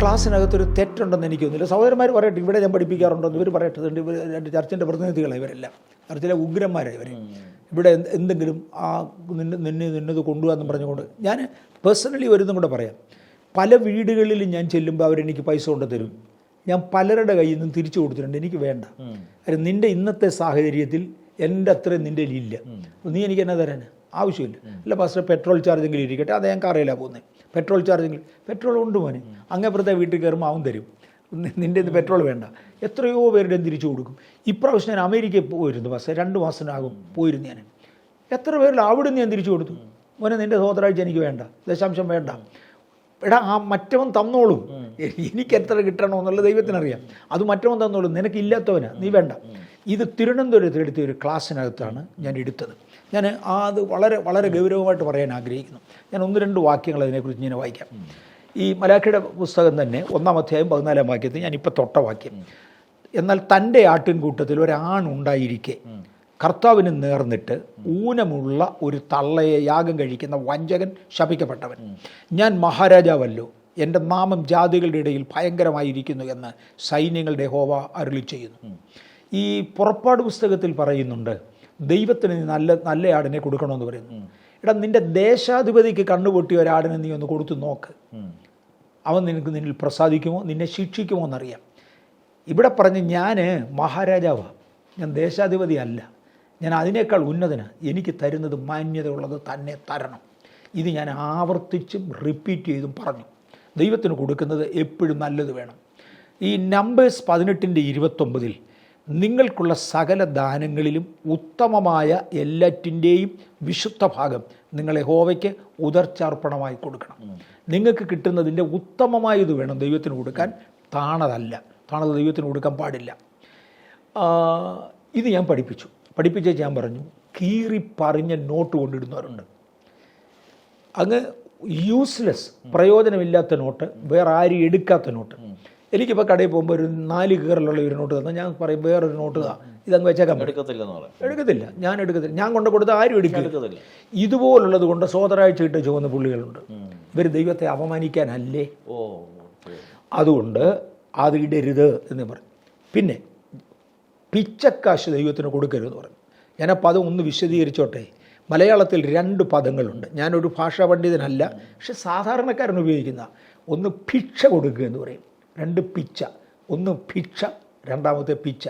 ക്ലാസ്സിനകത്തൊരു തെറ്റുണ്ടെന്ന് എനിക്ക് തോന്നുന്നില്ല. സഹോദരന്മാർ പറയട്ടെ, ഇവിടെ ഞാൻ പഠിപ്പിക്കാറുണ്ടെന്ന് ഇവർ പറയട്ടെ. ഇവർ രണ്ട് ചർച്ചിൻ്റെ പ്രതിനിധികളാണ് ഇവരെല്ലാം, ചർച്ചിലെ ഉഗ്രന്മാരാണ് ഇവർ. ഇവിടെ എന്തെങ്കിലും നിന്നത് കൊണ്ടുപോകാമെന്ന് പറഞ്ഞുകൊണ്ട് ഞാൻ പേഴ്സണലി വരുന്നതും കൂടെ പറയാം. പല വീടുകളിലും ഞാൻ ചെല്ലുമ്പോൾ അവരെനിക്ക് പൈസ കൊണ്ട് തരും. ഞാൻ പലരുടെ കയ്യിൽ നിന്നും തിരിച്ചു കൊടുത്തിട്ടുണ്ട്. എനിക്ക് വേണ്ട. കാര്യം നിൻ്റെ ഇന്നത്തെ സാഹചര്യത്തിൽ എൻ്റെ അത്രയും നിൻ്റെ ഇല്ല. നീ എനിക്ക് എന്നാ തരാൻ ആവശ്യമില്ല. അല്ല പാസ്റ്റർ, പെട്രോൾ ചാർജെങ്കിലും ഇരിക്കട്ടെ. അത് ഞാൻ കാറിലാണ് പോകുന്നത്. പെട്രോൾ ചാർജെങ്കിലും പെട്രോൾ ഉണ്ട് മോനെ. അങ്ങേപ്പുറത്തെ വീട്ടിൽ കയറുമ്പോൾ അവൻ തരും. നിൻ്റെ ഇത് പെട്രോൾ വേണ്ട. എത്രയോ പേരുടെ തിരിച്ചു കൊടുക്കും. ഇപ്രാവശ്യം ഞാൻ അമേരിക്കയിൽ പോയിരുന്നു പാസ്റ്റർ, 2 മാസത്തിനകം പോയിരുന്നു ഞാൻ. എത്ര പേരിൽ അവിടെ നിന്ന് ഞാൻ തിരിച്ചു കൊടുത്തു. മോനെ നിൻ്റെ സഹോദരാഴ്ച എനിക്ക് വേണ്ട, ദശാംശം വേണ്ട. എടാ, ആ മറ്റവൻ തന്നോളും. എനിക്ക് എത്ര കിട്ടണോ എന്നുള്ളത് ദൈവത്തിനറിയാം. അത് മറ്റവൻ തന്നോളും, നിനക്കില്ലാത്തവനാ, നീ വേണ്ട. ഇത് തിരുവനന്തപുരത്ത് എടുത്ത ഒരു ക്ലാസ്സിനകത്താണ് ഞാൻ എടുത്തത്. ഞാൻ അത് വളരെ വളരെ ഗൗരവമായിട്ട് പറയാൻ ആഗ്രഹിക്കുന്നു. ഞാൻ 1-2 വാക്യങ്ങൾ അതിനെക്കുറിച്ച് ഞാൻ വായിക്കാം. ഈ മലാഖിയുടെ പുസ്തകം തന്നെ 1-ാം അധ്യായം 14-ാം വാക്യത്തിൽ ഞാനിപ്പോൾ തൊട്ട വാക്യം. എന്നാൽ തൻ്റെ ആട്ടിൻകൂട്ടത്തിൽ ഒരാണുണ്ടായിരിക്കെ കർത്താവിന് നേർന്നിട്ട് ഊനമുള്ള ഒരു തള്ളയെ യാഗം കഴിക്കുന്ന വഞ്ചകൻ ശപിക്കപ്പെട്ടവൻ. ഞാൻ മഹാരാജാവല്ലോ, എൻ്റെ നാമം ജാതികളുടെ ഇടയിൽ ഭയങ്കരമായിരിക്കുന്നു എന്ന് സൈന്യങ്ങളുടെ യഹോവ അരുളി ചെയ്യുന്നു. ഈ പുറപ്പാട് പുസ്തകത്തിൽ പറയുന്നുണ്ട്, ദൈവത്തിന് നല്ല ആടിനെ കൊടുക്കണമെന്ന് പറയുന്നു. എടാ, നിൻ്റെ ദേശാധിപതിക്ക് കണ്ണുപൊട്ടിയ ഒരാടിനെ നീ ഒന്ന് കൊടുത്തു നോക്ക്. അവൻ നിന്നിൽ പ്രസാദിക്കുമോ, നിന്നെ ശിക്ഷിക്കുമോ എന്നറിയാം. ഇവിടെ പറഞ്ഞ് ഞാൻ മഹാരാജാവാണ്, ഞാൻ ദേശാധിപതി അല്ല, ഞാൻ അതിനേക്കാൾ ഉന്നതനാണ്. എനിക്ക് തരുന്നത് മാന്യതയുള്ളത് തന്നെ തരണം. ഇത് ഞാൻ ആവർത്തിച്ചും റിപ്പീറ്റ് ചെയ്തും പറഞ്ഞു. ദൈവത്തിന് കൊടുക്കുന്നത് എപ്പോഴും നല്ലത് വേണം. ഈ നമ്പേഴ്സ് 18:29 നിങ്ങൾക്കുള്ള സകല ദാനങ്ങളിലും ഉത്തമമായ എല്ലാറ്റിൻ്റെയും വിശുദ്ധ ഭാഗം നിങ്ങൾ യഹോവയ്ക്ക് ഉദർച്ചാർപ്പണമായി കൊടുക്കണം. നിങ്ങൾക്ക് കിട്ടുന്നതിൻ്റെ ഉത്തമമായത് വേണം ദൈവത്തിന് കൊടുക്കാൻ, താണതല്ല. താണത് ദൈവത്തിന് കൊടുക്കാൻ പാടില്ല. ഇത് ഞാൻ പഠിപ്പിച്ച ഞാൻ പറഞ്ഞു, കീറി പറഞ്ഞ നോട്ട് കൊണ്ടിടുന്നവരുണ്ട്. അങ്ങ് യൂസ്ലെസ്, പ്രയോജനമില്ലാത്ത നോട്ട്, വേറെ ആരും എടുക്കാത്ത നോട്ട്. എനിക്കിപ്പോൾ കടയിൽ പോകുമ്പോൾ ഒരു 4 കീറലുള്ള ഒരു നോട്ട് തന്നാൽ ഞാൻ പറയും വേറൊരു നോട്ട് താ, ഇതങ്ങ് വെച്ചേക്കാൻ എടുക്കത്തില്ല. ഞാൻ എടുക്കത്തില്ല. ഞാൻ കൊണ്ട് കൊടുത്ത് ആരും എടുക്കത്തില്ല. ഇതുപോലുള്ളത് കൊണ്ട് സോദരാഴ്ച ഇട്ട് ചുവന്ന പുള്ളികളുണ്ട്. ഇവർ ദൈവത്തെ അപമാനിക്കാനല്ലേ? അതുകൊണ്ട് അത് ഇടരുത് എന്ന് പറയും. പിന്നെ പിച്ചക്കാശ് ദൈവത്തിന് കൊടുക്കരുതെന്ന് പറഞ്ഞു. ഞാനപ്പോൾ അത് ഒന്ന് വിശദീകരിച്ചോട്ടെ. മലയാളത്തിൽ 2 പദങ്ങളുണ്ട്. ഞാനൊരു ഭാഷാ പണ്ഡിതനല്ല, പക്ഷെ സാധാരണക്കാരൻ ഉപയോഗിക്കുന്ന. ഒന്ന് ഭിക്ഷ കൊടുക്കുക എന്ന് പറയും, 2 പിച്ച. ഒന്ന് ഭിക്ഷ, രണ്ടാമത്തെ പിച്ച.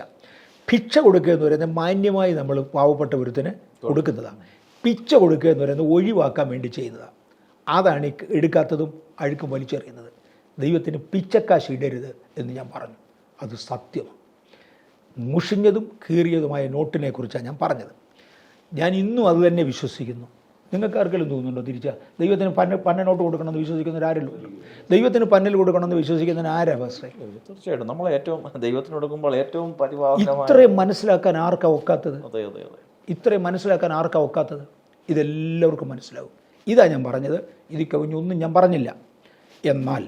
ഭിക്ഷ കൊടുക്കുക എന്ന് പറയുന്നത് മാന്യമായി നമ്മൾ പാവപ്പെട്ട ഒരുത്തിന് കൊടുക്കുന്നതാണ്. പിച്ച കൊടുക്കുക എന്ന് പറയുന്നത് ഒഴിവാക്കാൻ വേണ്ടി ചെയ്യുന്നതാണ്. അതാണ് എടുക്കാത്തതും അഴുക്കും വലിച്ചെറിയുന്നത്. ദൈവത്തിന് പിച്ചക്കാശ് ഇടരുത് എന്ന് ഞാൻ പറഞ്ഞു. അത് സത്യമാണ്. മുഷിഞ്ഞതും കീറിയതുമായ നോട്ടിനെ കുറിച്ചാണ് ഞാൻ പറഞ്ഞത്. ഞാൻ ഇന്നും അത് തന്നെ വിശ്വസിക്കുന്നു. നിങ്ങൾക്ക് ആർക്കെങ്കിലും തോന്നുന്നുണ്ടോ തിരിച്ചാൽ ദൈവത്തിന് പന്ന നോട്ട് കൊടുക്കണമെന്ന് വിശ്വസിക്കുന്നവരാരല്ലോ? ദൈവത്തിന് പന്നൽ കൊടുക്കണമെന്ന് വിശ്വസിക്കുന്നതിന് ആരാ പാസ്റ്ററെ? തീർച്ചയായിട്ടും നമ്മൾ ഏറ്റവും ദൈവത്തിന് കൊടുക്കുമ്പോൾ ഏറ്റവും ഇത്രയും മനസ്സിലാക്കാൻ ആർക്കാ ഒക്കാത്തത്? ഇത്രയും മനസ്സിലാക്കാൻ ആർക്കാ ഒക്കാത്തത്? ഇതെല്ലാവർക്കും മനസ്സിലാവും. ഇതാ ഞാൻ പറഞ്ഞത്. ഇത് കവിഞ്ഞൊന്നും ഞാൻ പറഞ്ഞില്ല. എന്നാൽ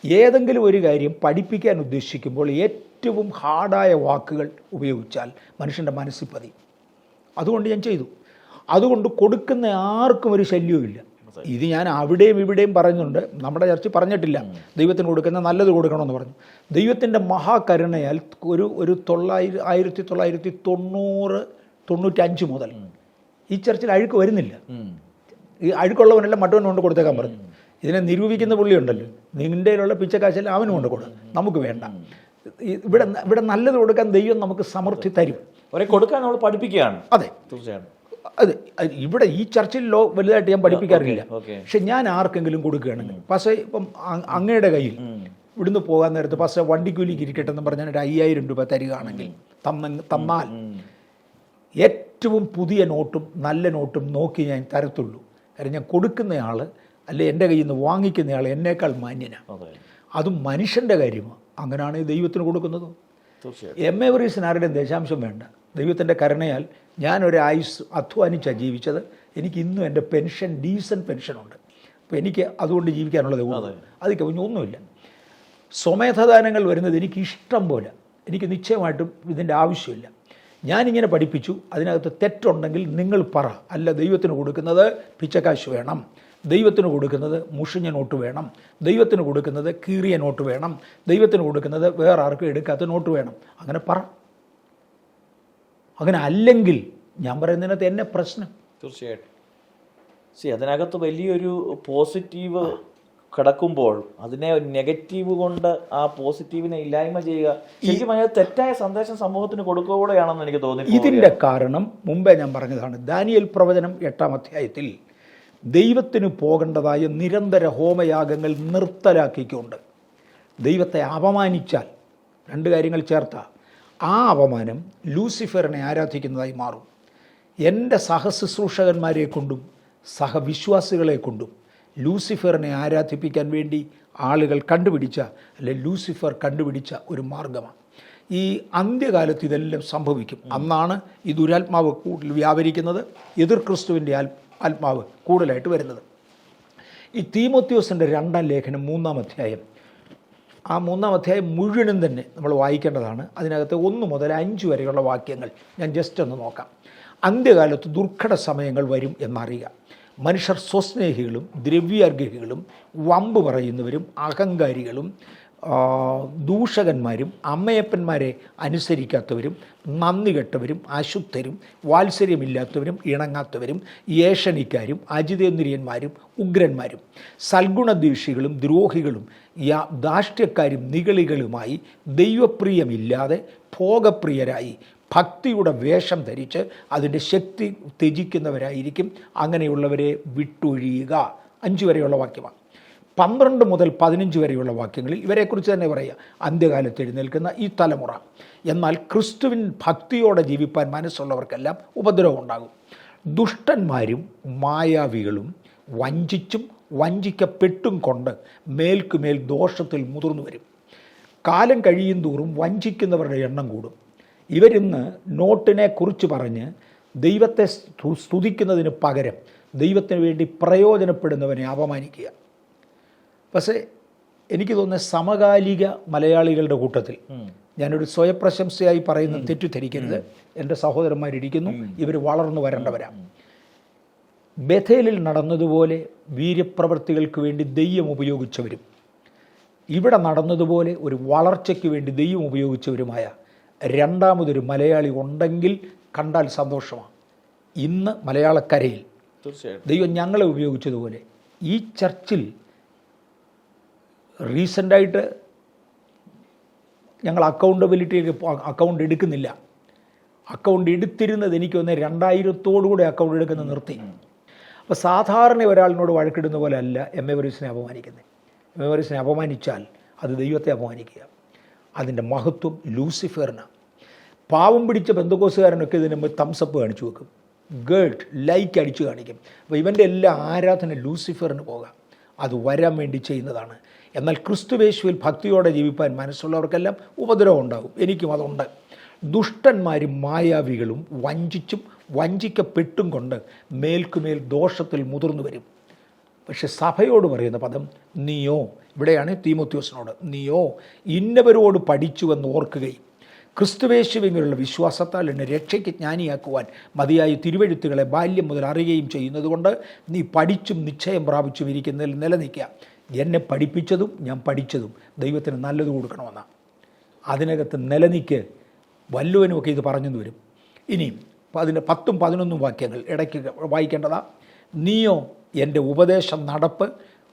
ഏതെങ്കിലും ഒരു കാര്യം പഠിപ്പിക്കാൻ ഉദ്ദേശിക്കുമ്പോൾ ഏറ്റവും ഹാർഡായ വാക്കുകൾ ഉപയോഗിച്ചാൽ മനുഷ്യൻ്റെ മനസ്സിൽ പതിയും. അതുകൊണ്ട് ഞാൻ ചെയ്തു. അതുകൊണ്ട് കൊടുക്കുന്ന ആർക്കും ഒരു ശല്യവുമില്ല. ഇത് ഞാൻ അവിടെയും ഇവിടെയും പറയുന്നുണ്ട്. നമ്മുടെ ചർച്ച പറഞ്ഞിട്ടില്ല ദൈവത്തിന് കൊടുക്കുന്ന നല്ലത് കൊടുക്കണമെന്ന് പറഞ്ഞു. ദൈവത്തിൻ്റെ മഹാകരുണയാൽ ഒരു 1995 മുതൽ ഈ ചർച്ചിൽ അഴുക്ക് വരുന്നില്ല. ഈ അഴുക്കുള്ളവനെല്ലാം മറ്റവനും കൊണ്ട് കൊടുത്തേക്കാൻ പറഞ്ഞു. ഇതിനെ നിരൂപിക്കുന്ന പുള്ളിയുണ്ടല്ലോ, നിൻ്റെയിലുള്ള പിച്ചക്കാശെല്ലാം അവനും കൊണ്ട് കൊടുക്കും, നമുക്ക് വേണ്ട. ഇവിടെ നല്ലത് കൊടുക്കാൻ ദൈവം നമുക്ക് സമൃദ്ധി തരും. അവരെ കൊടുക്കാൻ നമ്മൾ പഠിപ്പിക്കുകയാണ്. അതെ, തീർച്ചയായും. അതെ, ഇവിടെ ഈ ചർച്ചിൽ വലുതായിട്ട് ഞാൻ പഠിപ്പിക്കാറില്ല. പക്ഷെ ഞാൻ ആർക്കെങ്കിലും കൊടുക്കുകയാണെങ്കിൽ, പക്ഷേ ഇപ്പം അങ്ങയുടെ കയ്യിൽ ഇവിടുന്ന് പോകാൻ നേരത്ത് പക്ഷേ വണ്ടിക്കൂലിക്ക് ഇരിക്കട്ടെ എന്ന് പറഞ്ഞാൽ 5000 രൂപ തരികയാണെങ്കിൽ തന്നാൽ ഏറ്റവും പുതിയ നോട്ടും നല്ല നോട്ടും നോക്കി ഞാൻ തരത്തുള്ളൂ. കാര്യം ഞാൻ കൊടുക്കുന്നയാൾ അല്ലെ എൻ്റെ കയ്യിൽ നിന്ന് വാങ്ങിക്കുന്നയാൾ എന്നേക്കാൾ മാന്യനാണ്. അതും മനുഷ്യൻ്റെ കാര്യമാണ്. അങ്ങനെയാണ് ദൈവത്തിന് കൊടുക്കുന്നത്. എവറീസിന് ആരുടെയും ദശാംശം വേണ്ട. ദൈവത്തിൻ്റെ കരുണയാൽ ഞാനൊരു ആയുസ് അധ്വാനിച്ചാണ് ജീവിച്ചത്. എനിക്ക് ഇന്നും എൻ്റെ പെൻഷൻ, ഡീസൻറ്റ് പെൻഷനുണ്ട്. അപ്പോൾ എനിക്ക് അതുകൊണ്ട് ജീവിക്കാനുള്ളത് അത് കവിഞ്ഞൊന്നുമില്ല. സ്വമേധദാനങ്ങൾ വരുന്നത് എനിക്ക് ഇഷ്ടം പോലെ. എനിക്ക് നിശ്ചയമായിട്ടും ഇതിൻ്റെ ആവശ്യമില്ല. ഞാനിങ്ങനെ പഠിപ്പിച്ചു. അതിനകത്ത് തെറ്റുണ്ടെങ്കിൽ നിങ്ങൾ പറ. അല്ല, ദൈവത്തിന് കൊടുക്കുന്നത് പിച്ചക്കാശ് വേണം, ദൈവത്തിന് കൊടുക്കുന്നത് മുഷിഞ്ഞ നോട്ട് വേണം, ദൈവത്തിന് കൊടുക്കുന്നത് കീറിയ നോട്ട് വേണം, ദൈവത്തിന് കൊടുക്കുന്നത് വേറെ ആർക്കും എടുക്കാത്ത നോട്ട് വേണം. അങ്ങനെ പറ. അങ്ങനെ അല്ലെങ്കിൽ ഞാൻ പറയുന്നതിനകത്ത് എന്നെ പ്രശ്നം. തീർച്ചയായിട്ടും. അതിനകത്ത് വലിയൊരു പോസിറ്റീവ് കിടക്കുമ്പോൾ അതിനെ നെഗറ്റീവ് കൊണ്ട് ആ പോസിറ്റീവിനെ ഇല്ലായ്മ ചെയ്യുക, ശരിക്കും അതിനകത്ത് തെറ്റായ സന്ദേശം സമൂഹത്തിന് കൊടുക്കുകയാണെന്ന് എനിക്ക് തോന്നി. ഇതിൻ്റെ കാരണം മുമ്പേ ഞാൻ പറഞ്ഞതാണ്. ദാനിയേൽ പ്രവചനം 8-ാം അധ്യായത്തിൽ ദൈവത്തിന് പോകേണ്ടതായ നിരന്തര ഹോമയാഗങ്ങൾ നിർത്തലാക്കിക്കൊണ്ട് ദൈവത്തെ അപമാനിച്ചാൽ 2 കാര്യങ്ങൾ ചേർത്ത ആ അപമാനം ലൂസിഫറിനെ ആരാധിക്കുന്നതായി മാറും. എൻ്റെ സഹശുശ്രൂഷകന്മാരെ കൊണ്ടും സഹവിശ്വാസികളെ കൊണ്ടും ലൂസിഫറിനെ ആരാധിപ്പിക്കാൻ വേണ്ടി ആളുകൾ കണ്ടുപിടിച്ച, അല്ലെ ലൂസിഫർ കണ്ടുപിടിച്ച ഒരു മാർഗമാണ്. ഈ അന്ത്യകാലത്ത് ഇതെല്ലാം സംഭവിക്കും. അന്നാണ് ഈ ദുരാത്മാവ് കൂടുതൽ വ്യാപരിക്കുന്നത്, എതിർ ക്രിസ്തുവിൻ്റെ ആത്മാവ് കൂടുതലായിട്ട് വരുന്നത്. ഈ തീമോത്തിയോസിൻ്റെ 2-ാം ലേഖനം 3-ാം അധ്യായം, ആ 3-ാം അധ്യായം മുഴുവനും തന്നെ നമ്മൾ വായിക്കേണ്ടതാണ്. അതിനകത്ത് 1 മുതൽ 5 വരെയുള്ള വാക്യങ്ങൾ ഞാൻ ജസ്റ്റ് ഒന്ന് നോക്കാം. അന്ത്യകാലത്ത് ദുർഘട സമയങ്ങൾ വരും എന്നറിയുക. മനുഷ്യർ സ്വസ്നേഹികളും ദ്രവ്യാഗ്രഹികളും വമ്പ് പറയുന്നവരും അഹങ്കാരികളും ദൂഷകന്മാരും അമ്മയപ്പന്മാരെ അനുസരിക്കാത്തവരും നന്ദി കെട്ടവരും അശുദ്ധരും വാത്സര്യമില്ലാത്തവരും ഇണങ്ങാത്തവരും ഏഷണിക്കാരും അജിതേന്ദ്രിയന്മാരും ഉഗ്രന്മാരും സൽഗുണദ്വേഷികളും ദ്രോഹികളും ധാഷ്ട്യക്കാരും നിഗളികളുമായി ദൈവപ്രിയമില്ലാതെ ഭോഗപ്രിയരായി ഭക്തിയുടെ വേഷം ധരിച്ച് അതിൻ്റെ ശക്തി ത്യജിക്കുന്നവരായിരിക്കും. അങ്ങനെയുള്ളവരെ വിട്ടൊഴിയുക. 5 വരെയുള്ള വാക്യമാണ്. 12 മുതൽ 15 വരെയുള്ള വാക്യങ്ങളിൽ ഇവരെക്കുറിച്ച് തന്നെ പറയുക. അന്ത്യകാലത്ത് എഴുന്നേൽക്കുന്ന ഈ തലമുറ. എന്നാൽ ക്രിസ്തുവിൻ ഭക്തിയോടെ ജീവിപ്പാൻ മനസ്സുള്ളവർക്കെല്ലാം ഉപദ്രവം ഉണ്ടാകും. ദുഷ്ടന്മാരും മായാവികളും വഞ്ചിച്ചും വഞ്ചിക്കപ്പെട്ടും കൊണ്ട് മേൽക്കുമേൽ ദോഷത്തിൽ മുതിർന്നു വരും. കാലം കഴിയും തോറും വഞ്ചിക്കുന്നവരുടെ എണ്ണം കൂടും. ഇവരിന്ന് നോട്ടിനെ കുറിച്ച് പറഞ്ഞ് ദൈവത്തെ സ്തുതിക്കുന്നതിന് പകരം ദൈവത്തിന് വേണ്ടി പ്രയോജനപ്പെടുന്നവനെ അപമാനിക്കുക. പക്ഷേ എനിക്ക് തോന്നുന്നത് സമകാലിക മലയാളികളുടെ കൂട്ടത്തിൽ ഞാനൊരു സ്വയപ്രശംസയായി പറയുന്ന തെറ്റിദ്ധരിക്കരുത്. എൻ്റെ സഹോദരന്മാരിരിക്കുന്നു, ഇവർ വളർന്നു വരേണ്ടവരാണ്. ബഥേലിൽ നടന്നതുപോലെ വീര്യപ്രവൃത്തികൾക്ക് വേണ്ടി ദൈവം ഉപയോഗിച്ചവരും ഇവിടെ നടന്നതുപോലെ ഒരു വളർച്ചയ്ക്ക് വേണ്ടി ദൈവം ഉപയോഗിച്ചവരുമായ 2ാമതൊരു മലയാളി ഉണ്ടെങ്കിൽ കണ്ടാൽ സന്തോഷമാണ്. ഇന്ന് മലയാളക്കരയിൽ ദൈവം ഞങ്ങളെ ഉപയോഗിച്ചതുപോലെ ഈ ചർച്ചിൽ റീസെൻ്റായിട്ട് ഞങ്ങൾ അക്കൗണ്ട് എടുക്കുന്നില്ല. അക്കൗണ്ട് എടുത്തിരുന്നത് എനിക്ക് തോന്നുന്നത് 2000-ഓടുകൂടെ അക്കൗണ്ട് എടുക്കുന്നത് നിർത്തി. അപ്പോൾ സാധാരണ ഒരാളിനോട് വഴക്കിടുന്ന പോലെ അല്ല എമ്മവരീസിനെ അപമാനിക്കുന്നത്. എമ്മവരീസിനെ അപമാനിച്ചാൽ അത് ദൈവത്തെ അപമാനിക്കുക. അതിൻ്റെ മഹത്വം ലൂസിഫറിനാണ്. പാവം പിടിച്ച ബന്ധക്കോസുകാരനൊക്കെ ഇതിന് മുമ്പ് തംസപ്പ് കാണിച്ചു വെക്കും, ഗേൾട്ട് ലൈക്ക് അടിച്ചു കാണിക്കും. അപ്പോൾ ഇവൻ്റെ എല്ലാ ആരാധന ലൂസിഫറിന് പോകാം. അത് വരാൻ വേണ്ടി ചെയ്യുന്നതാണ്. എന്നാൽ ക്രിസ്തുവേശുവിൽ ഭക്തിയോടെ ജീവിപ്പാൻ മനസ്സുള്ളവർക്കെല്ലാം ഉപദ്രവം ഉണ്ടാകും. എനിക്കും അതുണ്ട്. ദുഷ്ടന്മാരും മായാവികളും വഞ്ചിച്ചും വഞ്ചിക്കപ്പെട്ടും കൊണ്ട് മേൽക്കുമേൽ ദോഷത്തിൽ മുതിർന്നു വരും. പക്ഷെ സഭയോട് പറയുന്ന പദം നീയോ, ഇവിടെയാണ് തീമോത്തിയോസിനോട്, നീയോ ഇന്നവരോട് പഠിച്ചുവെന്ന് ഓർക്കുകയും ക്രിസ്തുവേശുവിലുള്ള വിശ്വാസത്താൽ എന്നെ രക്ഷയ്ക്ക് ജ്ഞാനിയാക്കുവാൻ മതിയായ തിരുവെഴുത്തുകളെ ബാല്യം മുതൽ അറിയുകയും ചെയ്യുന്നതുകൊണ്ട് നീ പഠിച്ചും നിശ്ചയം പ്രാപിച്ചും ഇരിക്കുന്നതിൽ നിലനിൽക്കുക. എന്നെ പഠിപ്പിച്ചതും ഞാൻ പഠിച്ചതും ദൈവത്തിന് നല്ലത് കൊടുക്കണമെന്നാണ്. അതിനകത്ത് നിലനിൽക്ക്. വല്ലുവനുമൊക്കെ ഇത് പറഞ്ഞെന്ന് വരും. ഇനിയും അതിൻ്റെ 10ഉം 11ഉം വാക്യങ്ങൾ ഇടയ്ക്ക് വായിക്കേണ്ടതാ. നീയോ എൻ്റെ ഉപദേശം, നടപ്പ്,